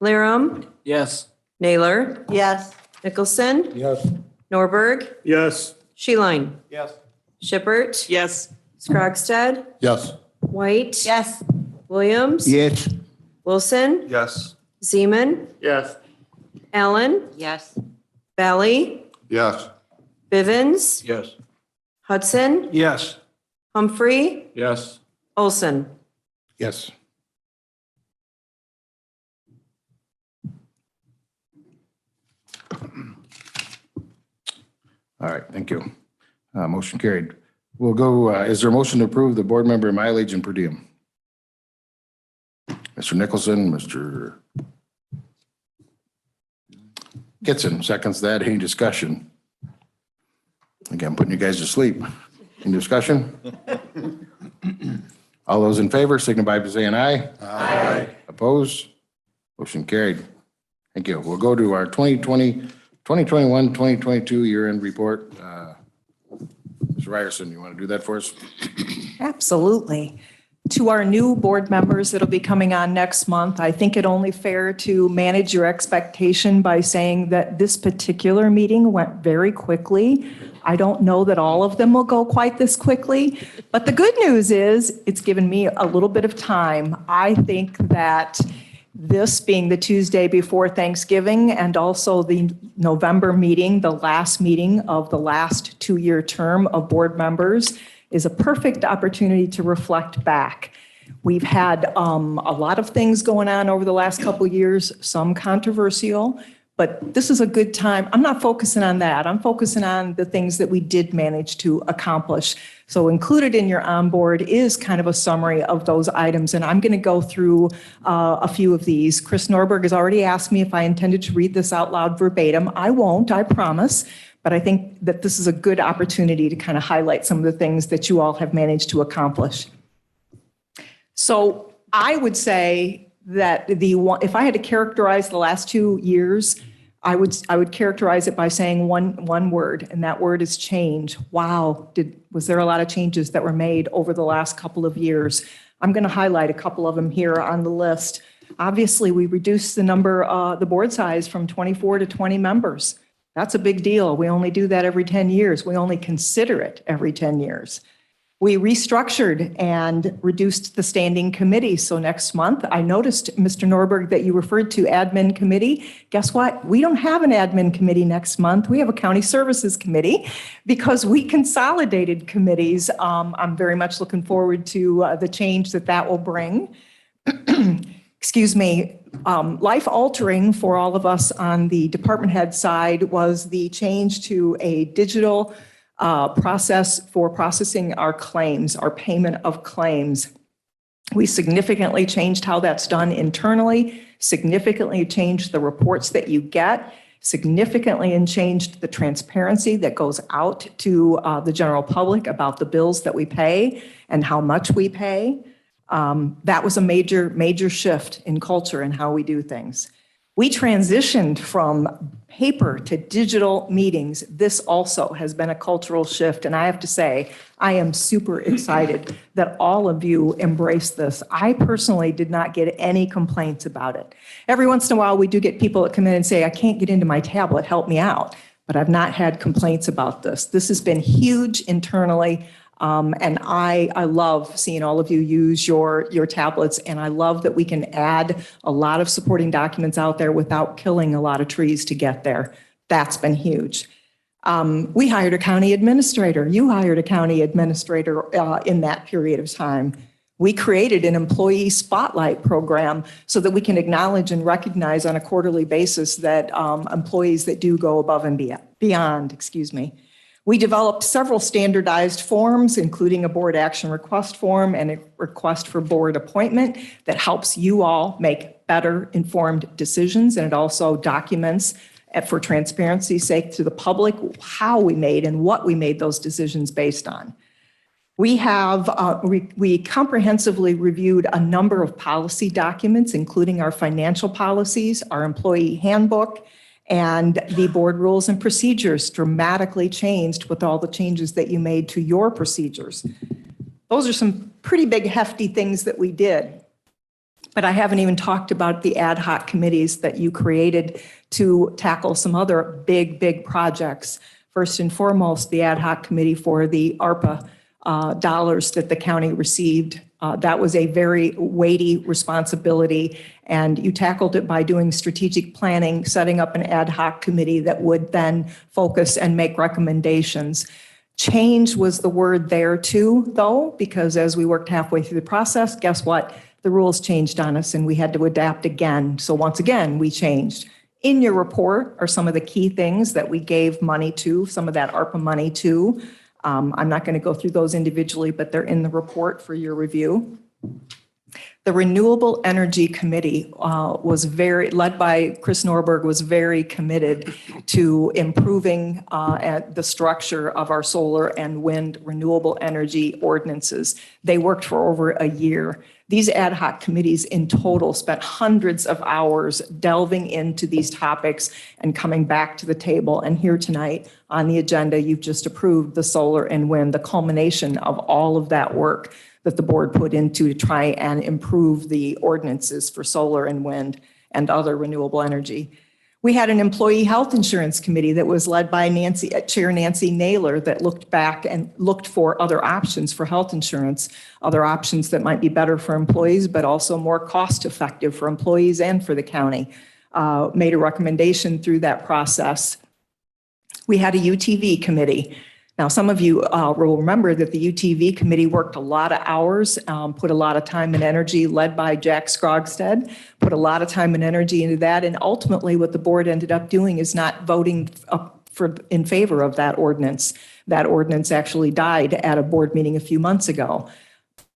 Lyrum, Yes. Naylor, Yes. Nicholson, Yes. Norberg, Yes. Sheline, Yes. Shippert, Yes. Scrogstad, Yes. White, Yes. Williams, Yes. Wilson, Yes. Zeman, Yes. Allen, Yes. Valley, Yes. Bivens, Yes. Hudson, Yes. Humphrey, Yes. Olson. Yes. All right, thank you. Motion carried. We'll go, is there a motion to approve the board member mileage and per diem? Mr. Nicholson, Mr. Kitson seconds that. Any discussion? Again, putting you guys to sleep. Any discussion? All those in favor signify by saying aye. Aye. Opposed? Motion carried. Thank you. We'll go to our 2021, 2022 year-end report. Ms. Ryerson, you want to do that for us? Absolutely. To our new board members that'll be coming on next month, I think it only fair to manage your expectation by saying that this particular meeting went very quickly. I don't know that all of them will go quite this quickly, but the good news is it's given me a little bit of time. I think that this being the Tuesday before Thanksgiving and also the November meeting, the last meeting of the last two-year term of board members, is a perfect opportunity to reflect back. We've had a lot of things going on over the last couple of years, some controversial, but this is a good time. I'm not focusing on that. I'm focusing on the things that we did manage to accomplish. So included in your onboard is kind of a summary of those items, and I'm going to go through a few of these. Chris Norberg has already asked me if I intended to read this out loud verbatim. I won't, I promise. But I think that this is a good opportunity to kind of highlight some of the things that you all have managed to accomplish. So I would say that if I had to characterize the last 2 years, I would characterize it by saying one word, and that word is change. Wow, was there a lot of changes that were made over the last couple of years? I'm going to highlight a couple of them here on the list. Obviously, we reduced the board size from 24 to 20 members. That's a big deal. We only do that every 10 years. We only consider it every 10 years. We restructured and reduced the standing committee. So next month, I noticed, Mr. Norberg, that you referred to admin committee. Guess what? We don't have an admin committee next month. We have a county services committee because we consolidated committees. I'm very much looking forward to the change that will bring. Excuse me. Life altering for all of us on the department head side was the change to a digital process for processing our claims, our payment of claims. We significantly changed how that's done internally, significantly changed the reports that you get, significantly and changed the transparency that goes out to the general public about the bills that we pay and how much we pay. That was a major shift in culture and how we do things. We transitioned from paper to digital meetings. This also has been a cultural shift, and I have to say, I am super excited that all of you embrace this. I personally did not get any complaints about it. Every once in a while, we do get people that come in and say, I can't get into my tablet, help me out. But I've not had complaints about this. This has been huge internally. And I love seeing all of you use your tablets, and I love that we can add a lot of supporting documents out there without killing a lot of trees to get there. That's been huge. We hired a county administrator. You hired a county administrator in that period of time. We created an employee spotlight program so that we can acknowledge and recognize on a quarterly basis that employees that do go above and beyond. We developed several standardized forms, including a board action request form and a request for board appointment that helps you all make better informed decisions. And it also documents, for transparency's sake, to the public how we made and what we made those decisions based on. We have we comprehensively reviewed a number of policy documents, including our financial policies, our employee handbook, and the board rules and procedures dramatically changed with all the changes that you made to your procedures. Those are some pretty big, hefty things that we did. But I haven't even talked about the ad hoc committees that you created to tackle some other big, big projects. First and foremost, the ad hoc committee for the ARPA dollars that the county received. That was a very weighty responsibility, and you tackled it by doing strategic planning, setting up an ad hoc committee that would then focus and make recommendations. Change was the word there too, though, because as we worked halfway through the process, guess what? The rules changed on us and we had to adapt again. So once again, we changed. In your report are some of the key things that we gave money to, some of that ARPA money to. I'm not going to go through those individually, but they're in the report for your review. The Renewable Energy Committee was led by Chris Norberg, was very committed to improving the structure of our solar and wind renewable energy ordinances. They worked for over a year. These ad hoc committees in total spent hundreds of hours delving into these topics and coming back to the table. And here tonight on the agenda, you've just approved the solar and wind, the culmination of all of that work that the board put into to try and improve the ordinances for solar and wind and other renewable energy. We had an employee health insurance committee that was led by Chair Nancy Naylor that looked back and looked for other options for health insurance, other options that might be better for employees, but also more cost effective for employees and for the county. Made a recommendation through that process. We had a UTV committee. Now, some of you will remember that the UTV committee worked a lot of hours, put a lot of time and energy, led by Jack Scrogstead, put a lot of time and energy into that. And ultimately, what the board ended up doing is not voting in favor of that ordinance. That ordinance actually died at a board meeting a few months ago.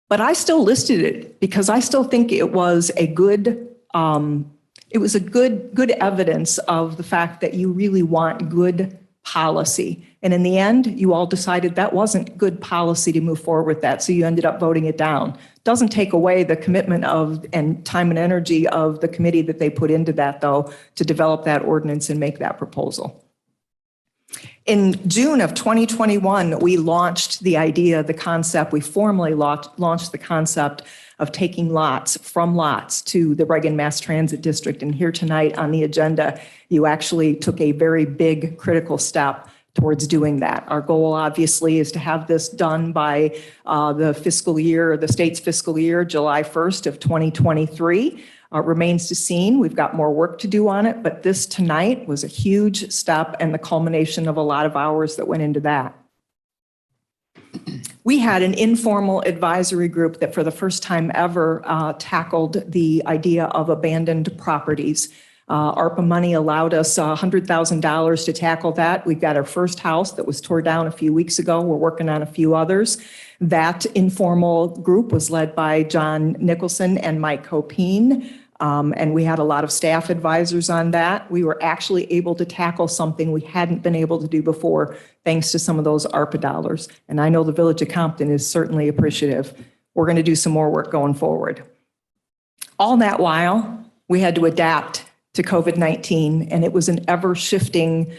But I still listed it because I still think it was a good good evidence of the fact that you really want good policy. And in the end, you all decided that wasn't good policy to move forward with that. So you ended up voting it down. Doesn't take away the commitment of and time and energy of the committee that they put into that, though, to develop that ordinance and make that proposal. In June of 2021, we launched the idea, the concept, we formally launched the concept of taking lots from lots to the Reagan Mass Transit District. And here tonight on the agenda, you actually took a very big critical step towards doing that. Our goal obviously is to have this done by the state's fiscal year, July 1st of 2023. Remains to be seen. We've got more work to do on it, but this tonight was a huge step and the culmination of a lot of hours that went into that. We had an informal advisory group that for the first time ever tackled the idea of abandoned properties. ARPA money allowed us $100,000 to tackle that. We've got our first house that was tore down a few weeks ago. We're working on a few others. That informal group was led by John Nicholson and Mike Copine. And we had a lot of staff advisors on that. We were actually able to tackle something we hadn't been able to do before, thanks to some of those ARPA dollars. And I know the Village of Compton is certainly appreciative. We're going to do some more work going forward. All that while, we had to adapt to COVID-19, and it was an ever-shifting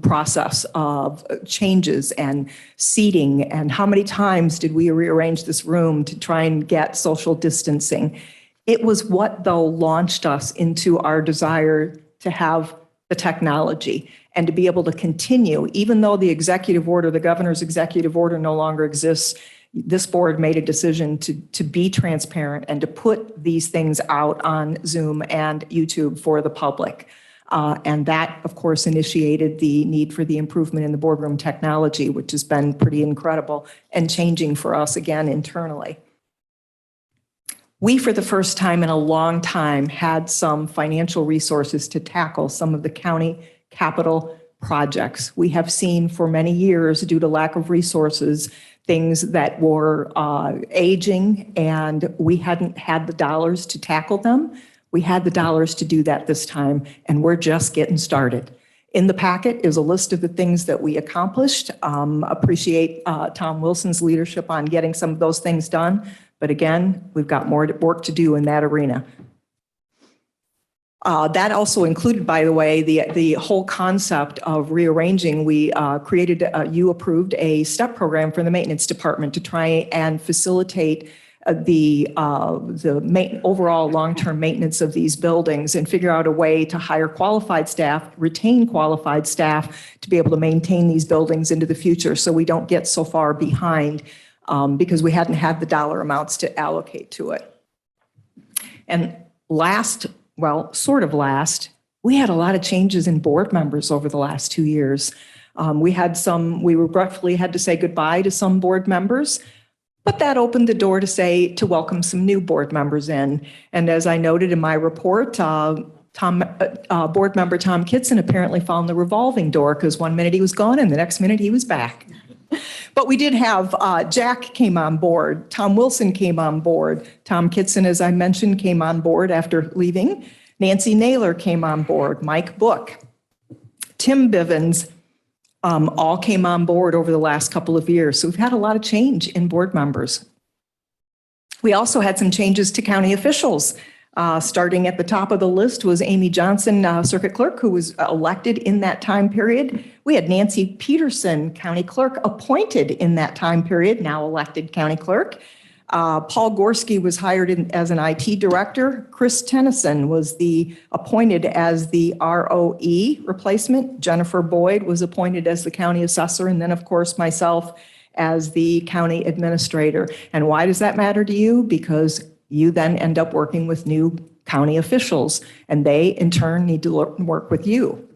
process of changes and seating, and how many times did we rearrange this room to try and get social distancing. It was what, though, launched us into our desire to have the technology and to be able to continue, even though the executive order, the governor's executive order no longer exists. This board made a decision to be transparent and to put these things out on Zoom and YouTube for the public. And that, of course, initiated the need for the improvement in the boardroom technology, which has been pretty incredible and changing for us again internally. We, for the first time in a long time, had some financial resources to tackle some of the county capital projects. We have seen for many years, due to lack of resources, things that were aging, and we hadn't had the dollars to tackle them. We had the dollars to do that this time, and we're just getting started. In the packet is a list of the things that we accomplished. Appreciate Tom Wilson's leadership on getting some of those things done. But again, we've got more work to do in that arena. That also included, by the way, the whole concept of rearranging. We you approved a STEP program for the maintenance department to try and facilitate the overall long-term maintenance of these buildings and figure out a way to hire qualified staff, retain qualified staff to be able to maintain these buildings into the future so we don't get so far behind because we hadn't had the dollar amounts to allocate to it. And last, we had a lot of changes in board members over the last 2 years. We regretfully had to say goodbye to some board members, but that opened the door to welcome some new board members in. And as I noted in my report, board member Tom Kitson apparently found the revolving door because one minute he was gone and the next minute he was back. But we did have, Jack came on board, Tom Wilson came on board, Tom Kitson, as I mentioned, came on board after leaving, Nancy Naylor came on board, Mike Book, Tim Bivens, all came on board over the last couple of years. So we've had a lot of change in board members. We also had some changes to county officials. Starting at the top of the list was Amy Johnson, Circuit Clerk, who was elected in that time period. We had Nancy Peterson, County Clerk, appointed in that time period, now elected County Clerk. Paul Gorski was hired as an IT Director. Chris Tennyson was appointed as the ROE replacement. Jennifer Boyd was appointed as the County Assessor, and then, of course, myself as the County Administrator. And why does that matter to you? Because you then end up working with new county officials, and they in turn need to work with you.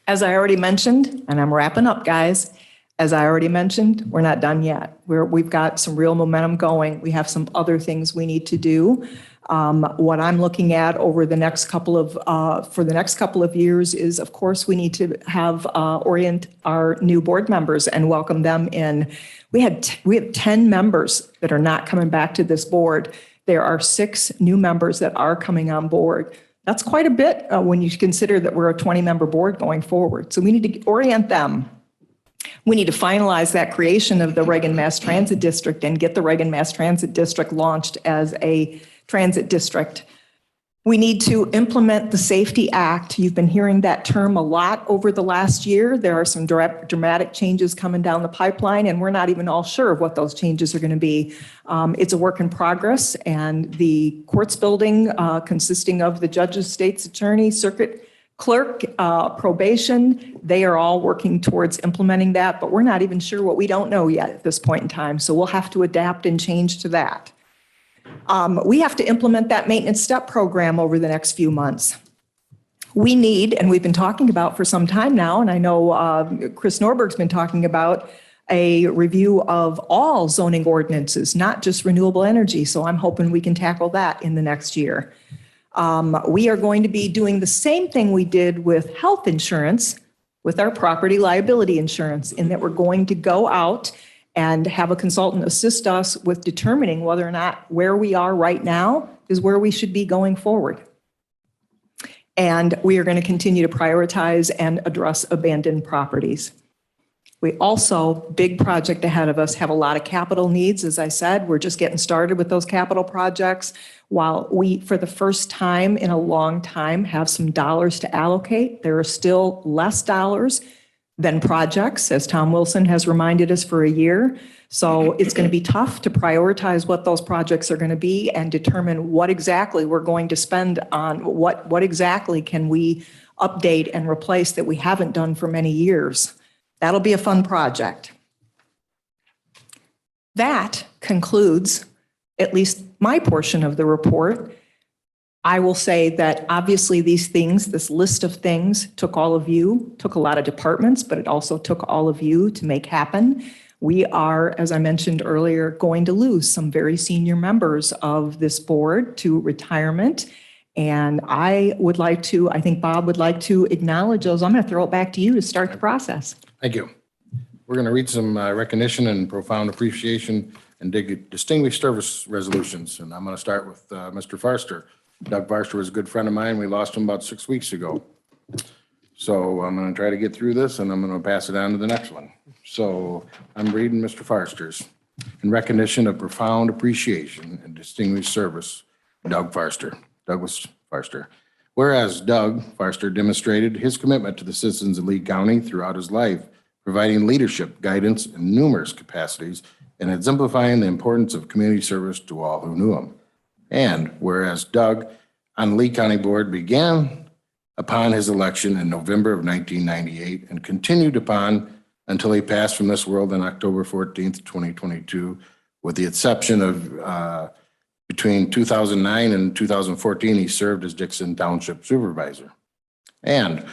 As I already mentioned, and I'm wrapping up, guys, as I already mentioned, we're not done yet. We've got some real momentum going. We have some other things we need to do. What I'm looking at over the next couple of years is, of course, we need to orient our new board members and welcome them in. We have 10 members that are not coming back to this board. There are 6 new members that are coming on board. That's quite a bit when you consider that we're a 20-member board going forward. So we need to orient them. We need to finalize that creation of the Reagan Mass Transit District and get the Reagan Mass Transit District launched as a transit district. We need to implement the Safety Act. You've been hearing that term a lot over the last year. There are some dramatic changes coming down the pipeline, and we're not even all sure of what those changes are going to be. It's a work in progress, and the courts building consisting of the judges, state's attorney, circuit clerk, probation, they are all working towards implementing that, but we're not even sure what we don't know yet at this point in time. So we'll have to adapt and change to that. We have to implement that maintenance step program over the next few months. We need, and we've been talking about for some time now, and I know Chris Norberg's been talking about a review of all zoning ordinances, not just renewable energy. So I'm hoping we can tackle that in the next year. We are going to be doing the same thing we did with health insurance with our property liability insurance, in that we're going to go out and have a consultant assist us with determining whether or not where we are right now is where we should be going forward. And we are going to continue to prioritize and address abandoned properties. We also, big project ahead of us, have a lot of capital needs. As I said, we're just getting started with those capital projects. While we, for the first time in a long time, have some dollars to allocate, there are still less dollars than projects, as Tom Wilson has reminded us for a year. So it's going to be tough to prioritize what those projects are going to be and determine what exactly we're going to spend on, what exactly can we update and replace that we haven't done for many years. That'll be a fun project. That concludes at least my portion of the report. I will say that obviously these things, this list of things took all of you, took a lot of departments, but it also took all of you to make happen. We are, as I mentioned earlier, going to lose some very senior members of this board to retirement. And I think Bob would like to acknowledge those. I'm going to throw it back to you to start the process. Thank you. We're going to read some recognition and profound appreciation and distinguished service resolutions. And I'm going to start with Mr. Farster. Doug Farster was a good friend of mine. We lost him about 6 weeks ago. So I'm going to try to get through this and I'm going to pass it on to the next one. So I'm reading Mr. Farster's. In recognition of profound appreciation and distinguished service, Doug Farster. Douglas Farster. Whereas Doug Farster demonstrated his commitment to the citizens of Lee County throughout his life, providing leadership, guidance in numerous capacities, and exemplifying the importance of community service to all who knew him. And whereas Doug on the Lee County Board began upon his election in November of 1998 and continued upon until he passed from this world on October 14th, 2022, with the exception of between 2009 and 2014, he served as Dixon Township Supervisor. And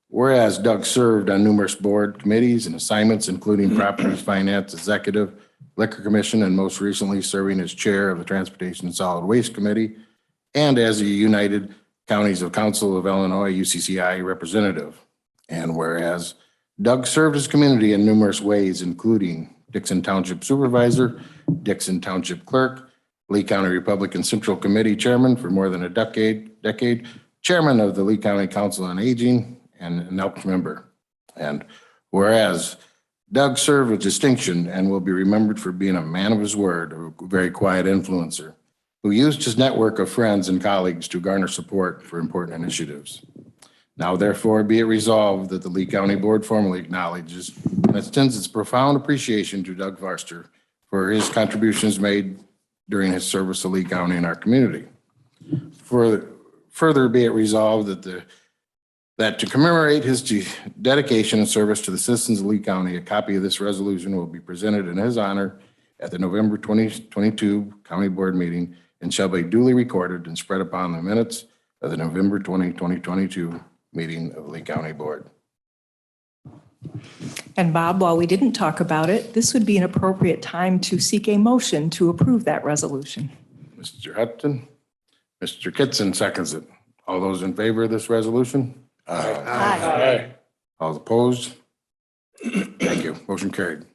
whereas Doug served on numerous board committees and assignments, including Properties Finance Executive, Liquor Commission, and most recently serving as Chair of the Transportation and Solid Waste Committee, and as a United Counties of Council of Illinois, UCCI representative. And whereas Doug served his community in numerous ways, including Dixon Township Supervisor, Dixon Township Clerk, Lee County Republican Central Committee Chairman for more than a decade, Chairman of the Lee County Council on Aging, and an ELK member. And whereas Doug served with distinction and will be remembered for being a man of his word, a very quiet influencer, who used his network of friends and colleagues to garner support for important initiatives. Now therefore be it resolved that the Lee County Board formally acknowledges and extends its profound appreciation to Doug Farster for his contributions made during his service to Lee County and our community. Further be it resolved that to commemorate his dedication and service to the citizens of Lee County, a copy of this resolution will be presented in his honor at the November 2022 County Board meeting and shall be duly recorded and spread upon the minutes of the November 2022 meeting of the Lee County Board. And Bob, while we didn't talk about it, this would be an appropriate time to seek a motion to approve that resolution. Mr. Hudson, Mr. Kitson seconds it. All those in favor of this resolution? Aye. All opposed? Thank you. Motion carried.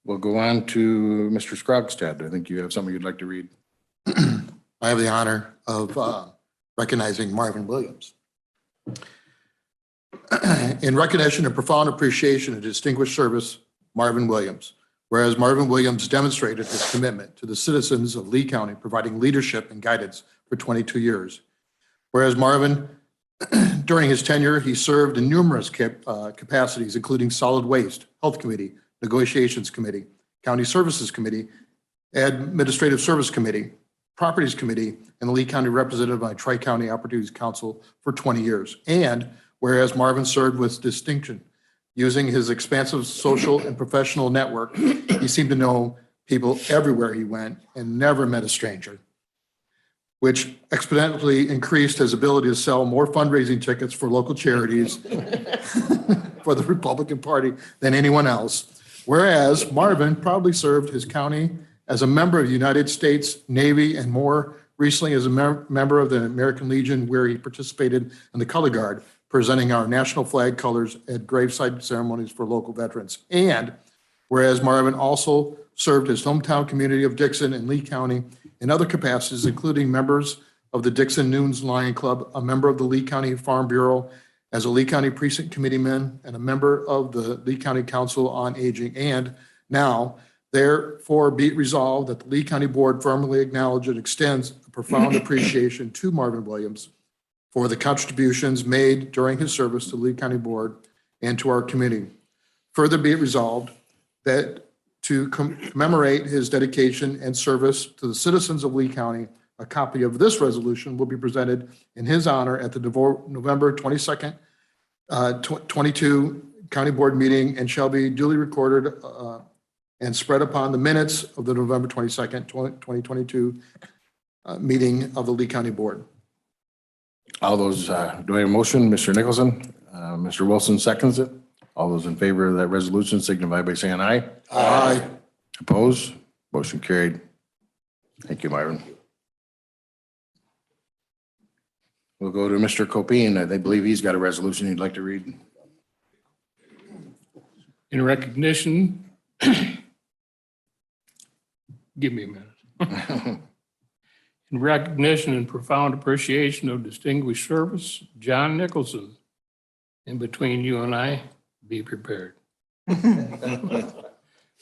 We'll go on to Mr. Scrogstad. I think you have something you'd like to read. I have the honor of recognizing Marvin Williams. In recognition of profound appreciation and distinguished service, Marvin Williams. Whereas Marvin Williams demonstrated his commitment to the citizens of Lee County, providing leadership and guidance for 22 years. Whereas Marvin, during his tenure, he served in numerous capacities, including Solid Waste, Health Committee, Negotiations Committee, County Services Committee, Administrative Service Committee, Properties Committee, and the Lee County Representative on Tri-County Opportunities Council for 20 years. And whereas Marvin served with distinction, using his expansive social and professional network, he seemed to know people everywhere he went and never met a stranger, which exponentially increased his ability to sell more fundraising tickets for local charities for the Republican Party than anyone else. Whereas Marvin proudly served his county as a member of the United States Navy and more recently as a member of the American Legion, where he participated in the Color Guard, presenting our national flag colors at graveside ceremonies for local veterans. And whereas Marvin also served his hometown community of Dixon and Lee County in other capacities, including members of the Dixon Noons Lion Club, a member of the Lee County Farm Bureau, as a Lee County Precinct Committeeman and a member of the Lee County Council on Aging. And now, therefore, be it resolved that the Lee County Board firmly acknowledges and extends a profound appreciation to Marvin Williams for the contributions made during his service to the Lee County Board and to our community. Further, be it resolved that to commemorate his dedication and service to the citizens of Lee County, a copy of this resolution will be presented in his honor at the November 22nd, 22 County Board meeting and shall be duly recorded and spread upon the minutes of the November 22nd, 2022 meeting of the Lee County Board. All those, do I have a motion? Mr. Nicholson? Mr. Wilson seconds it. All those in favor of that resolution signify by saying aye. Aye. Opposed? Motion carried. Thank you, Myron. We'll go to Mr. Copine. I believe he's got a resolution he'd like to read. In recognition, give me a minute. In recognition and profound appreciation of distinguished service, John Nicholson. In between you and I, be prepared.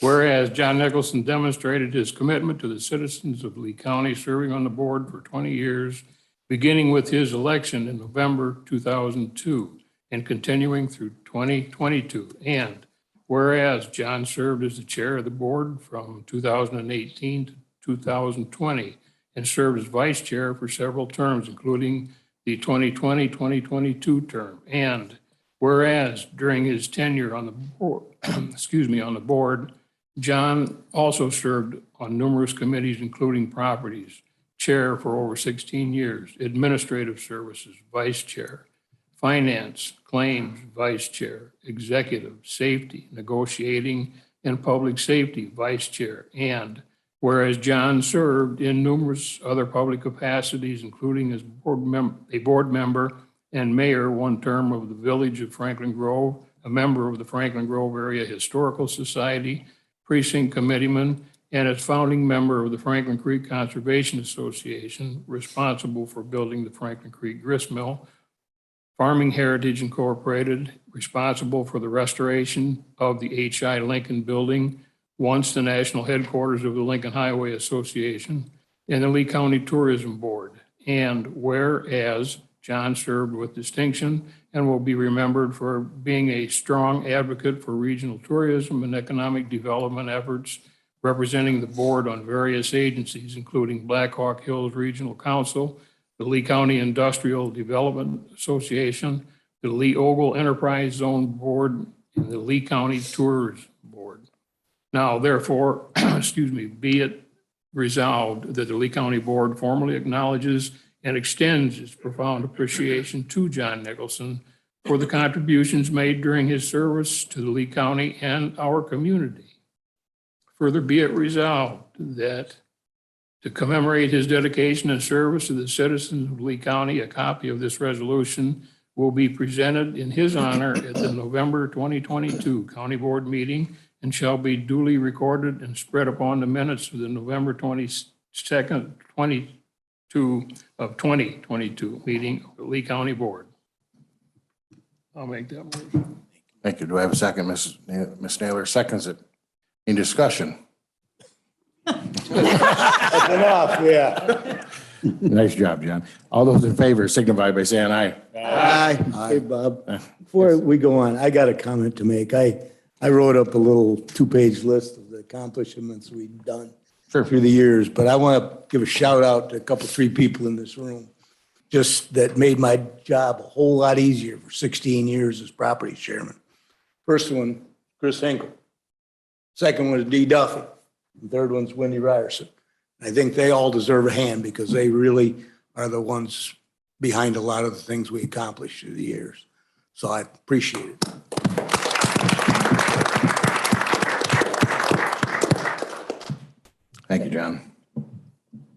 Whereas John Nicholson demonstrated his commitment to the citizens of Lee County, serving on the board for 20 years, beginning with his election in November 2002 and continuing through 2022. And whereas John served as the chair of the board from 2018 to 2020 and served as vice chair for several terms, including the 2020-2022 term. And whereas during his tenure on the board, on the board, John also served on numerous committees, including properties, chair for over 16 years, administrative services, vice chair, finance, claims, vice chair, executive, safety, negotiating, and public safety, vice chair. And whereas John served in numerous other public capacities, including as a board member and mayor one term of the Village of Franklin Grove, a member of the Franklin Grove Area Historical Society, precinct committeeman, and as founding member of the Franklin Creek Conservation Association, responsible for building the Franklin Creek Grist Mill, Farming Heritage Incorporated, responsible for the restoration of the H.I. Lincoln Building, once the national headquarters of the Lincoln Highway Association, and the Lee County Tourism Board. And whereas John served with distinction and will be remembered for being a strong advocate for regional tourism and economic development efforts, representing the board on various agencies, including Black Hawk Hills Regional Council, the Lee County Industrial Development Association, the Lee Ogle Enterprise Zone Board, and the Lee County Tours Board. Now, therefore, be it resolved that the Lee County Board formally acknowledges and extends its profound appreciation to John Nicholson for the contributions made during his service to the Lee County and our community. Further, be it resolved that to commemorate his dedication and service to the citizens of Lee County, a copy of this resolution will be presented in his honor at the November 2022 County Board meeting and shall be duly recorded and spread upon the minutes of the November 22nd, 2022 meeting of the Lee County Board. I'll make that motion. Thank you. Do I have a second? Ms. Naylor seconds it. Any discussion? That's enough, yeah. Nice job, John. All those in favor signify by saying aye. Aye. Hey, Bob, before we go on, I got a comment to make. I wrote up a little 2-page list of the accomplishments we've done through the years, but I want to give a shout out to a couple, 3 people in this room just that made my job a whole lot easier for 16 years as property chairman. First one, Chris Henkel. Second one is Dee Duffy. The third one's Wendy Ryerson. I think they all deserve a hand because they really are the ones behind a lot of the things we accomplished through the years. So I appreciate it. Thank you, John.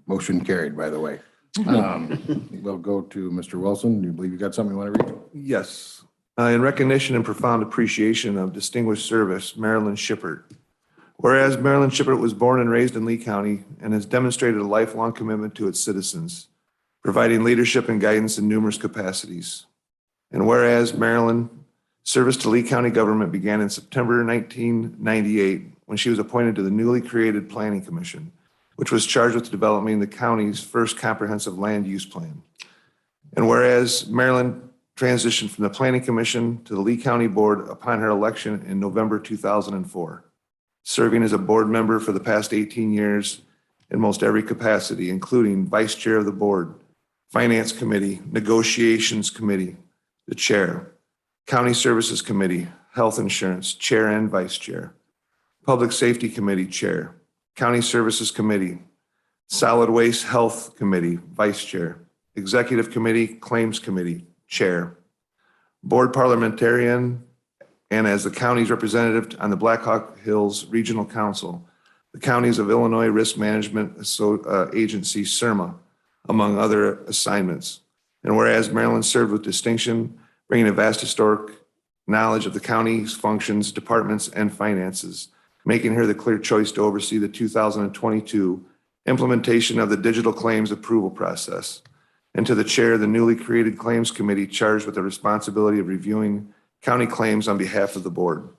Motion carried, by the way. We'll go to Mr. Wilson. Do you believe you got something you want to read? Yes. In recognition and profound appreciation of distinguished service, Marilyn Shippert. Whereas Marilyn Shippert was born and raised in Lee County and has demonstrated a lifelong commitment to its citizens, providing leadership and guidance in numerous capacities. And whereas Marilyn, service to Lee County government began in September 1998 when she was appointed to the newly created Planning Commission, which was charged with developing the county's first comprehensive land use plan. And whereas Marilyn transitioned from the Planning Commission to the Lee County Board upon her election in November 2004, serving as a board member for the past 18 years in most every capacity, including Vice Chair of the Board, Finance Committee, Negotiations Committee, the Chair, County Services Committee, Health Insurance, Chair and Vice Chair, Public Safety Committee, Chair, County Services Committee, Solid Waste Health Committee, Vice Chair, Executive Committee, Claims Committee, Chair, Board Parliamentarian, and as the county's representative on the Blackhawk Hills Regional Council, the counties of Illinois Risk Management Agency, CIRMA, among other assignments. And whereas Marilyn served with distinction, bringing a vast historic knowledge of the county's functions, departments, and finances, making her the clear choice to oversee the 2022 implementation of the digital claims approval process. And to the chair of the newly created Claims Committee charged with the responsibility of reviewing county claims on behalf of the board.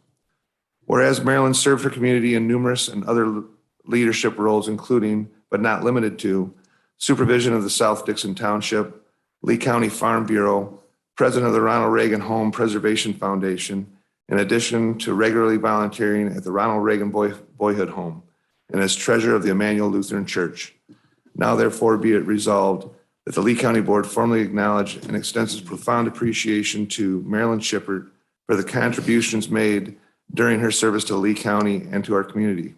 Whereas Marilyn served her community in numerous and other leadership roles, including, but not limited to, supervision of the South Dixon Township, Lee County Farm Bureau, president of the Ronald Reagan Home Preservation Foundation, in addition to regularly volunteering at the Ronald Reagan Boyhood Home, and as treasurer of the Emmanuel Lutheran Church. Now therefore be it resolved that the Lee County Board formally acknowledge and extends its profound appreciation to Marilyn Shippert for the contributions made during her service to Lee County and to our community.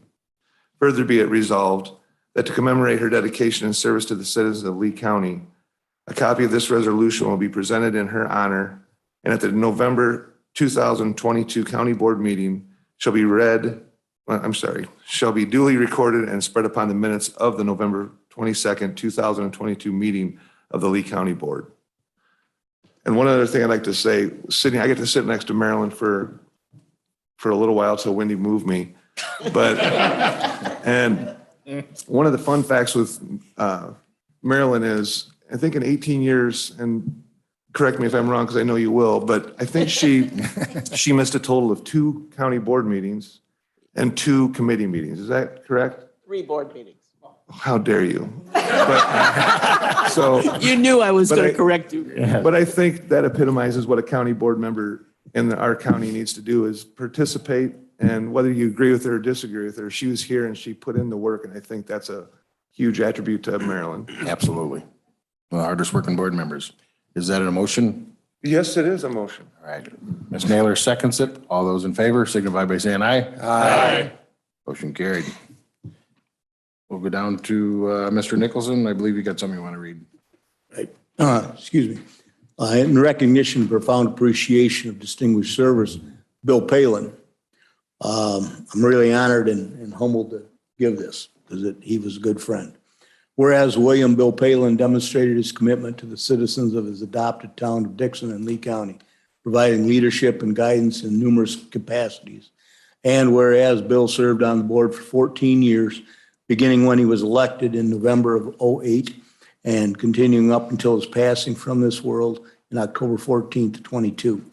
Further be it resolved that to commemorate her dedication and service to the citizens of Lee County, a copy of this resolution will be presented in her honor, and at the November 2022 County Board meeting shall be duly recorded and spread upon the minutes of the November 22nd, 2022 meeting of the Lee County Board. And one other thing I'd like to say, I get to sit next to Marilyn for a little while till Wendy moved me. But, and one of the fun facts with Marilyn is, I think in 18 years, and correct me if I'm wrong because I know you will, but I think she missed a total of 2 county board meetings and 2 committee meetings. Is that correct? 3 board meetings. How dare you? But, so You knew I was going to correct you. But I think that epitomizes what a county board member in our county needs to do is participate. And whether you agree with her or disagree with her, she was here and she put in the work. And I think that's a huge attribute to Marilyn. Absolutely. Well, hardest working board members. Is that a motion? Yes, it is a motion. All right. Ms. Naylor seconds it. All those in favor signify by saying aye. Aye. Motion carried. We'll go down to Mr. Nicholson. I believe you got something you want to read. Excuse me. In recognition of profound appreciation of distinguished service, Bill Palin. I'm really honored and humbled to give this because he was a good friend. Whereas William Bill Palin demonstrated his commitment to the citizens of his adopted town of Dixon and Lee County, providing leadership and guidance in numerous capacities. And whereas Bill served on the board for 14 years, beginning when he was elected in November of '08 and continuing up until his passing from this world in October 14th, 22.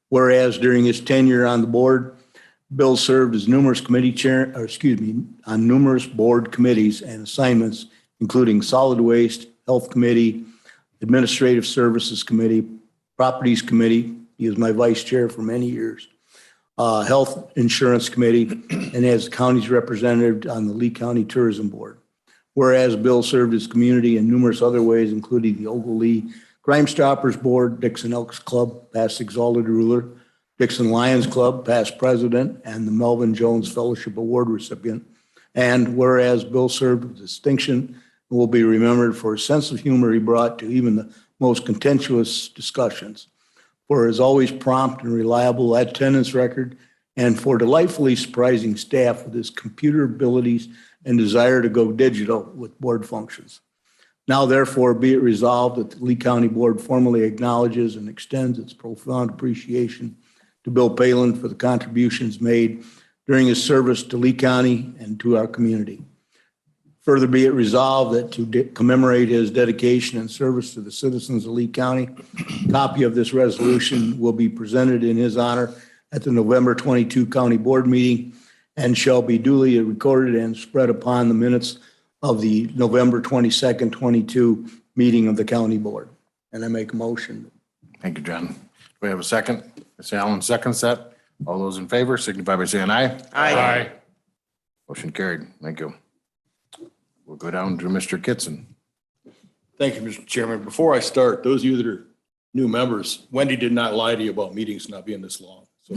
Whereas during his tenure on the board, Bill served as numerous on numerous board committees and assignments, including Solid Waste, Health Committee, Administrative Services Committee, Properties Committee. He was my vice chair for many years. Health Insurance Committee, and as the county's representative on the Lee County Tourism Board. Whereas Bill served his community in numerous other ways, including the Ogilvie Crime Stoppers Board, Dixon Elks Club, past exalted ruler, Dixon Lions Club, past president, and the Melvin Jones Fellowship Award recipient. And whereas Bill served with distinction and will be remembered for his sense of humor he brought to even the most contentious discussions, for his always prompt and reliable attendance record, and for delightfully surprising staff with his computer abilities and desire to go digital with board functions. Now, therefore, be it resolved that the Lee County Board formally acknowledges and extends its profound appreciation to Bill Palin for the contributions made during his service to Lee County and to our community. Further be it resolved that to commemorate his dedication and service to the citizens of Lee County, a copy of this resolution will be presented in his honor at the November 22 County Board meeting and shall be duly recorded and spread upon the minutes of the November 22nd, 22 meeting of the County Board. And I make a motion. Thank you, John. Do we have a second? Ms. Allen seconds that. All those in favor signify by saying aye. Aye. Motion carried. Thank you. We'll go down to Mr. Kitson. Thank you, Mr. Chairman. Before I start, those of you that are new members, Wendy did not lie to you about meetings not being this long. So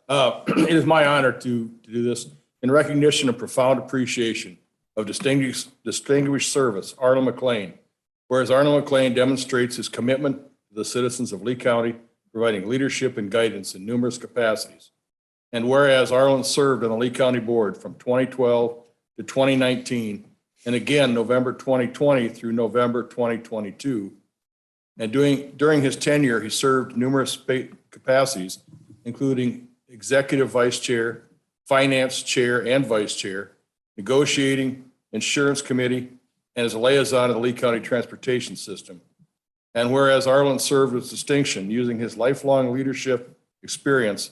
it is my honor to do this in recognition and profound appreciation of distinguished service, Arnold McLean. Whereas Arnold McLean demonstrates his commitment to the citizens of Lee County, providing leadership and guidance in numerous capacities. And whereas Arnold served on the Lee County Board from 2012 to 2019, and again, November 2020 through November 2022. And during his tenure, he served numerous capacities, including executive vice chair, finance chair and vice chair, negotiating, insurance committee, and as a liaison of the Lee County Transportation System. And whereas Arlen served with distinction, using his lifelong leadership experience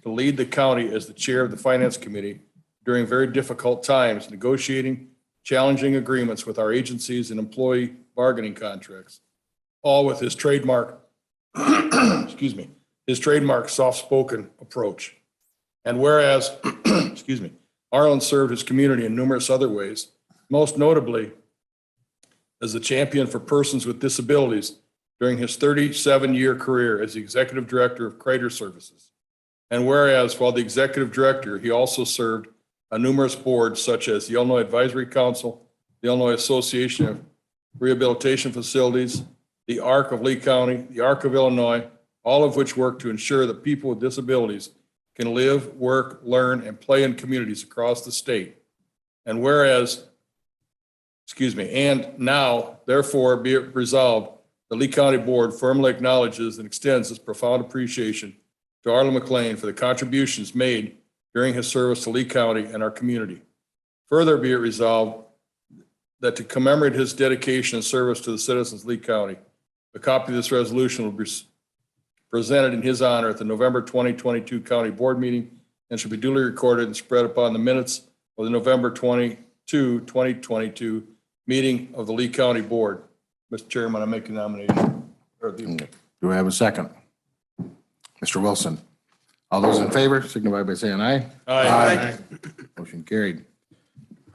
to lead the county as the chair of the finance committee during very difficult times, negotiating challenging agreements with our agencies and employee bargaining contracts, all with his trademark, excuse me, his trademark soft-spoken approach. And whereas, excuse me, Arlen served his community in numerous other ways, most notably as the champion for persons with disabilities during his 37-year career as the executive director of Crater Services. And whereas while the executive director, he also served on numerous boards such as the Illinois Advisory Council, the Illinois Association of Rehabilitation Facilities, the ARC of Lee County, the ARC of Illinois, all of which work to ensure that people with disabilities can live, work, learn, and play in communities across the state. And whereas, excuse me, and now, therefore, be it resolved, the Lee County Board firmly acknowledges and extends its profound appreciation to Arlen McLean for the contributions made during his service to Lee County and our community. Further be it resolved that to commemorate his dedication and service to the citizens of Lee County, a copy of this resolution will be presented in his honor at the November 2022 County Board meeting and should be duly recorded and spread upon the minutes of the November 22, 2022 meeting of the Lee County Board. Mr. Chairman, I make a nomination. Do we have a second? Mr. Wilson. All those in favor signify by saying aye. Aye. Motion carried.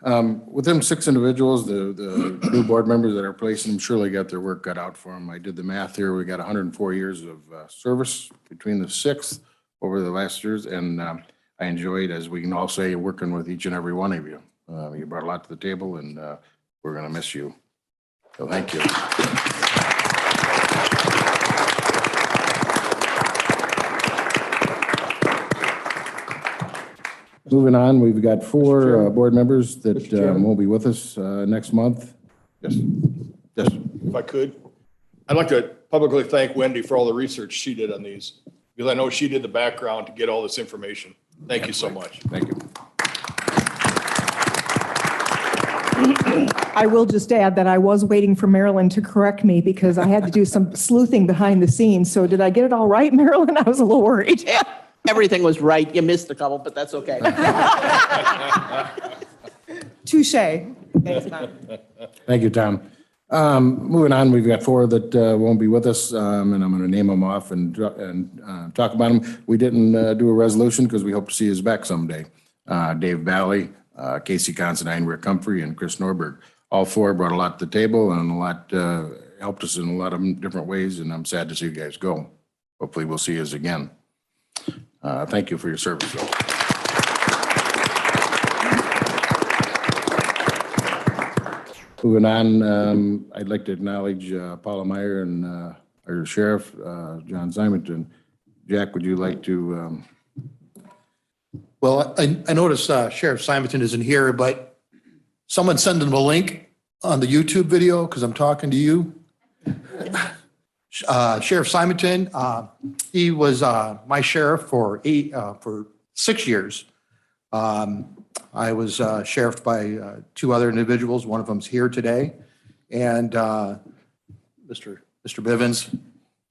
With them 6 individuals, the new board members that are placing them surely got their work cut out for them. I did the math here. We got 104 years of service between the 6 over the last years, and I enjoyed, as we can all say, working with each and every one of you. You brought a lot to the table, and we're going to miss you. So thank you. Moving on, we've got 4 board members that won't be with us next month. Yes. Yes. If I could, I'd like to publicly thank Wendy for all the research she did on these, because I know she did the background to get all this information. Thank you so much. Thank you. I will just add that I was waiting for Marilyn to correct me because I had to do some sleuthing behind the scenes. So did I get it all right, Marilyn? I was a little worried. Everything was right. You missed a couple, but that's okay. Touche. Thanks, Tom. Thank you, Tom. Moving on, we've got 4 that won't be with us, and I'm going to name them off and talk about them. We didn't do a resolution because we hope to see us back someday. Dave Bally, Casey Considine, Rick Humphrey, and Chris Norberg. All 4 brought a lot to the table and a lot helped us in a lot of different ways, and I'm sad to see you guys go. Hopefully we'll see us again. Thank you for your service, though. Moving on, I'd like to acknowledge Paula Meyer and our sheriff, John Simonton. Jack, would you like to? Well, I noticed Sheriff Simonton isn't here, but someone send him a link on the YouTube video because I'm talking to you. Sheriff Simonton, he was my sheriff for 6 years. I was sheriffed by two other individuals. One of them's here today. And Mr. Bivens,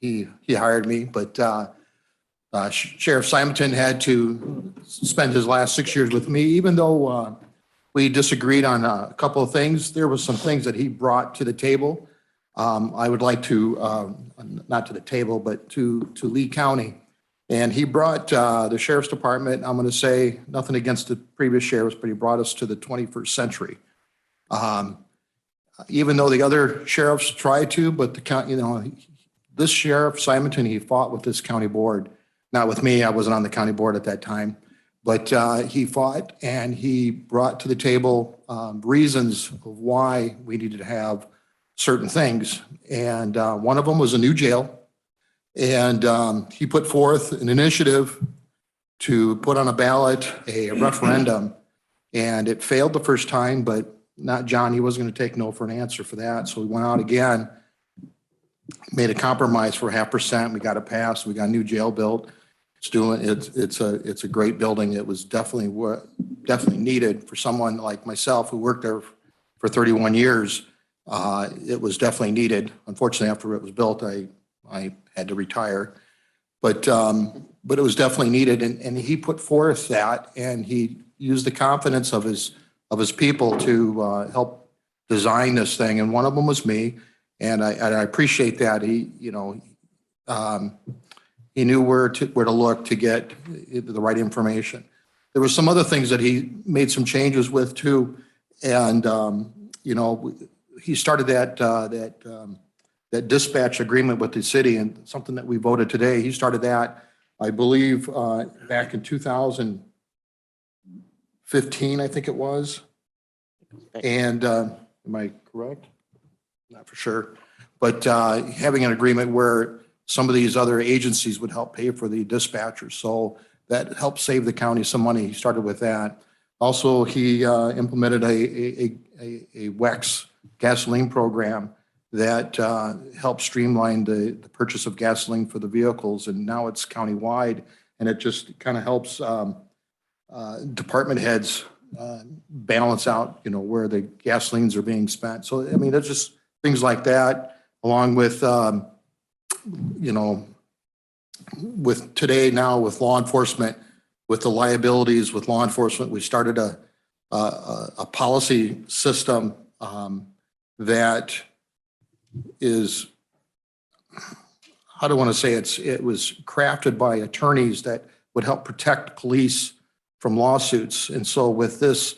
he hired me, but Sheriff Simonton had to spend his last 6 years with me, even though we disagreed on a couple of things. There was some things that he brought to the table. I would like to, not to the table, but to Lee County. And he brought the sheriff's department, I'm going to say, nothing against the previous sheriffs, but he brought us to the 21st century. Even though the other sheriffs tried to, but the county, this sheriff, Simonton, he fought with this county board. Not with me, I wasn't on the county board at that time. But he fought and he brought to the table reasons of why we needed to have certain things. And one of them was a new jail. And he put forth an initiative to put on a ballot a referendum. And it failed the first time, but not John, he wasn't going to take no for an answer for that. So we went out again, made a compromise for 0.5%. We got it passed. We got a new jail built. It's a great building. It was definitely needed for someone like myself who worked there for 31 years. It was definitely needed. Unfortunately, after it was built, I had to retire, but it was definitely needed. And he put forth that, and he used the confidence of his people to help design this thing. And one of them was me, and I appreciate that. He knew where to look to get the right information. There were some other things that he made some changes with too, and he started that dispatch agreement with the city, and something that we voted today. He started that, I believe, back in 2015, I think it was. And am I correct? Not for sure, but having an agreement where some of these other agencies would help pay for the dispatchers. So that helped save the county some money. He started with that. Also, he implemented a WEX gasoline program that helped streamline the purchase of gasoline for the vehicles. And now it's countywide, and it just kind of helps department heads balance out, where the gasolines are being spent. So, I mean, there's just things like that, along with, with today now with law enforcement, with the liabilities with law enforcement, we started a policy system that is, how do I want to say, it was crafted by attorneys that would help protect police from lawsuits. And so with this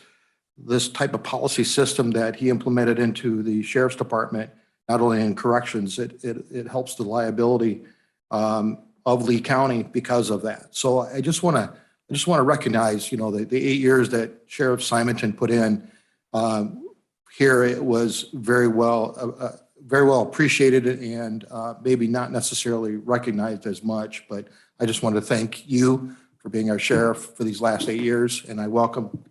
type of policy system that he implemented into the sheriff's department, not only in corrections, it helps the liability of Lee County because of that. So I just want to recognize, the 8 years that Sheriff Simonton put in here. It was very well appreciated, and maybe not necessarily recognized as much. But I just want to thank you for being our sheriff for these last 8 years, and I welcome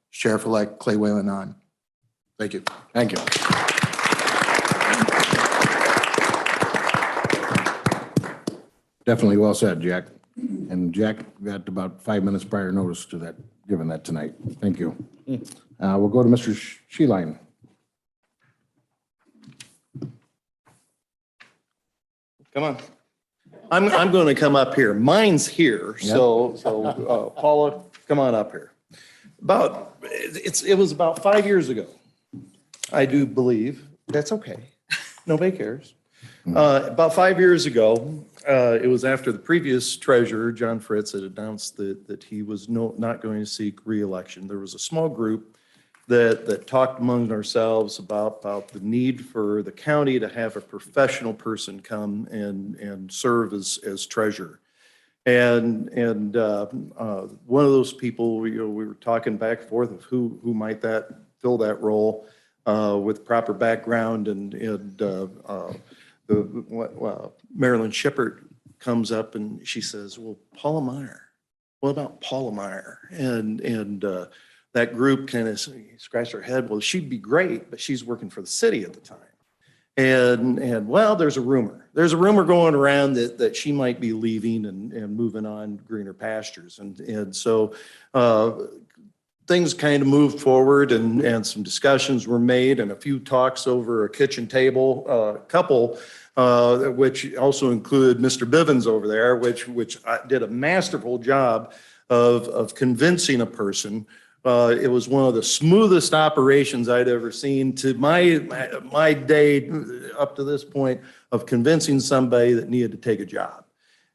Sheriff-elect Clay Whalen on. Thank you. Thank you. Definitely well said, Jack. And Jack got about 5 minutes prior notice to that, given that tonight. Thank you. We'll go to Mr. Sheeline. Come on. I'm going to come up here. Mine's here, so Paula, come on up here. It was about 5 years ago, I do believe. That's okay. Nobody cares. About 5 years ago, it was after the previous treasurer, John Fritz, had announced that he was not going to seek re-election. There was a small group that talked among ourselves about the need for the county to have a professional person come and serve as treasurer. And one of those people, we were talking back and forth of who might fill that role with proper background, and Marilyn Shippert comes up and she says, "Well, Paula Meyer. What about Paula Meyer?" And that group kind of scratched her head. Well, she'd be great, but she's working for the city at the time. And well, there's a rumor. There's a rumor going around that she might be leaving and moving on greener pastures. And so things kind of moved forward and some discussions were made and a few talks over a kitchen table, couple, which also included Mr. Bivens over there, which did a masterful job of convincing a person. It was one of the smoothest operations I'd ever seen to my day up to this point of convincing somebody that needed to take a job.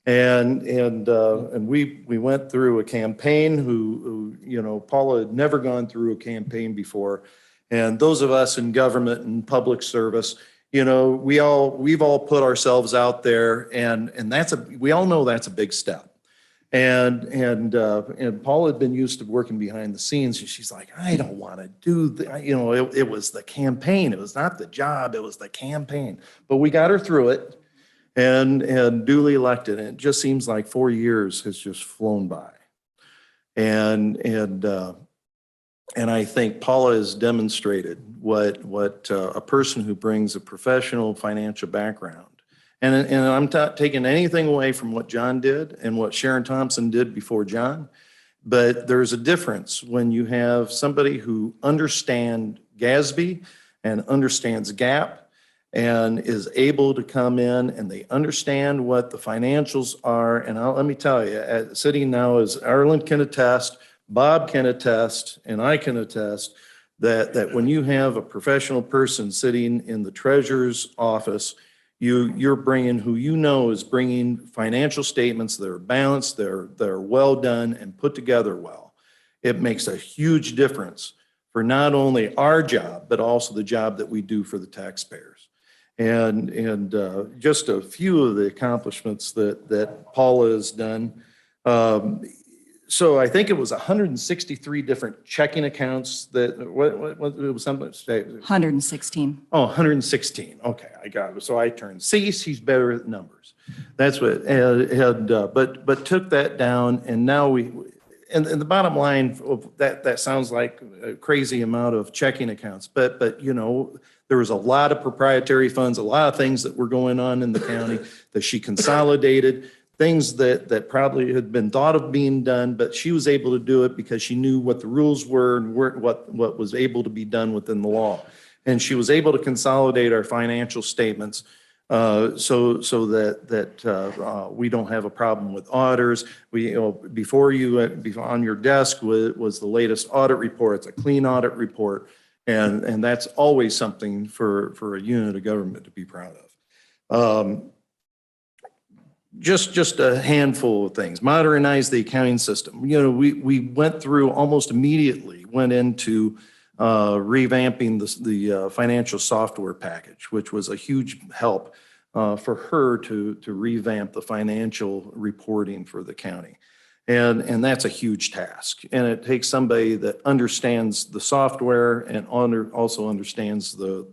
And we went through a campaign who, you know, Paula had never gone through a campaign before. And those of us in government and public service, you know, we've all put ourselves out there and we all know that's a big step. And Paula had been used to working behind the scenes, and she's like, I don't want to do that. You know, it was the campaign. It was not the job. It was the campaign. But we got her through it and duly elected. And it just seems like 4 years has just flown by. And I think Paula has demonstrated what a person who brings a professional financial background. And I'm not taking anything away from what John did and what Sharon Thompson did before John, but there's a difference when you have somebody who understands GASB and understands GAAP and is able to come in and they understand what the financials are. And let me tell you, sitting now as Arlen can attest, Bob can attest, and I can attest that when you have a professional person sitting in the treasurer's office, you're bringing who you know is bringing financial statements that are balanced, they're well done and put together well. It makes a huge difference for not only our job, but also the job that we do for the taxpayers. And just a few of the accomplishments that Paula has done. So I think it was 163 different checking accounts that, what it was something? 116. Oh, 116. Okay, I got it. So I turned, she's better at numbers. That's what, but took that down and now and the bottom line of that sounds like a crazy amount of checking accounts, but you know, there was a lot of proprietary funds, a lot of things that were going on in the county that she consolidated. Things that probably had been thought of being done, but she was able to do it because she knew what the rules were and what was able to be done within the law. And she was able to consolidate our financial statements so that we don't have a problem with auditors. Before on your desk was the latest audit report. It's a clean audit report. And that's always something for a unit of government to be proud of. Just a handful of things. Modernize the accounting system. You know, we went through almost immediately, went into revamping the financial software package, which was a huge help for her to revamp the financial reporting for the county. And that's a huge task. And it takes somebody that understands the software and also understands the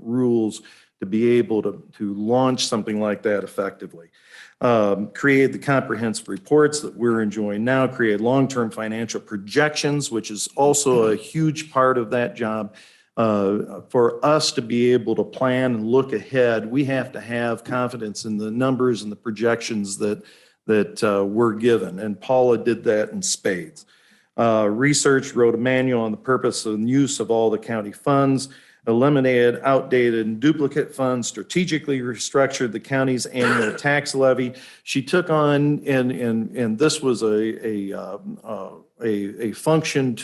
rules to be able to launch something like that effectively. Create the comprehensive reports that we're enjoying now, create long-term financial projections, which is also a huge part of that job. For us to be able to plan and look ahead, we have to have confidence in the numbers and the projections that we're given. And Paula did that in spades. Research, wrote a manual on the purpose and use of all the county funds, eliminated outdated and duplicate funds, strategically restructured the county's annual tax levy. She took on, and this was a function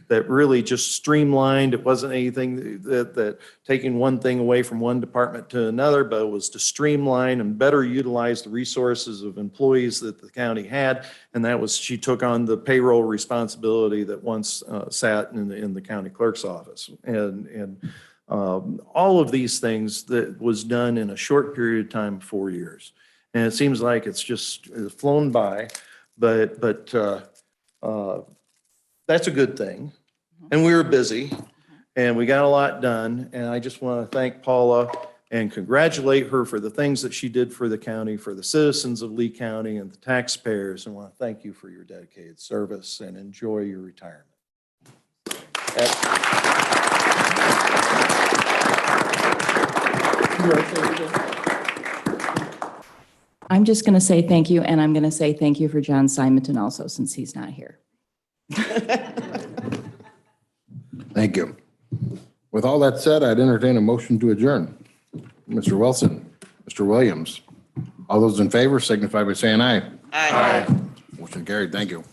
that really just streamlined. It wasn't anything that taking one thing away from one department to another, but it was to streamline and better utilize the resources of employees that the county had. And that was, she took on the payroll responsibility that once sat in the county clerk's office. And all of these things that was done in a short period of time, 4 years. And it seems like it's just flown by, but that's a good thing. And we were busy and we got a lot done. And I just want to thank Paula and congratulate her for the things that she did for the county, for the citizens of Lee County and the taxpayers. And I want to thank you for your dedicated service and enjoy your retirement. I'm just going to say thank you, and I'm going to say thank you for John Simonton also, since he's not here. Thank you. With all that said, I'd entertain a motion to adjourn. Mr. Wilson, Mr. Williams, all those in favor signify by saying aye. Aye. Motion carried. Thank you.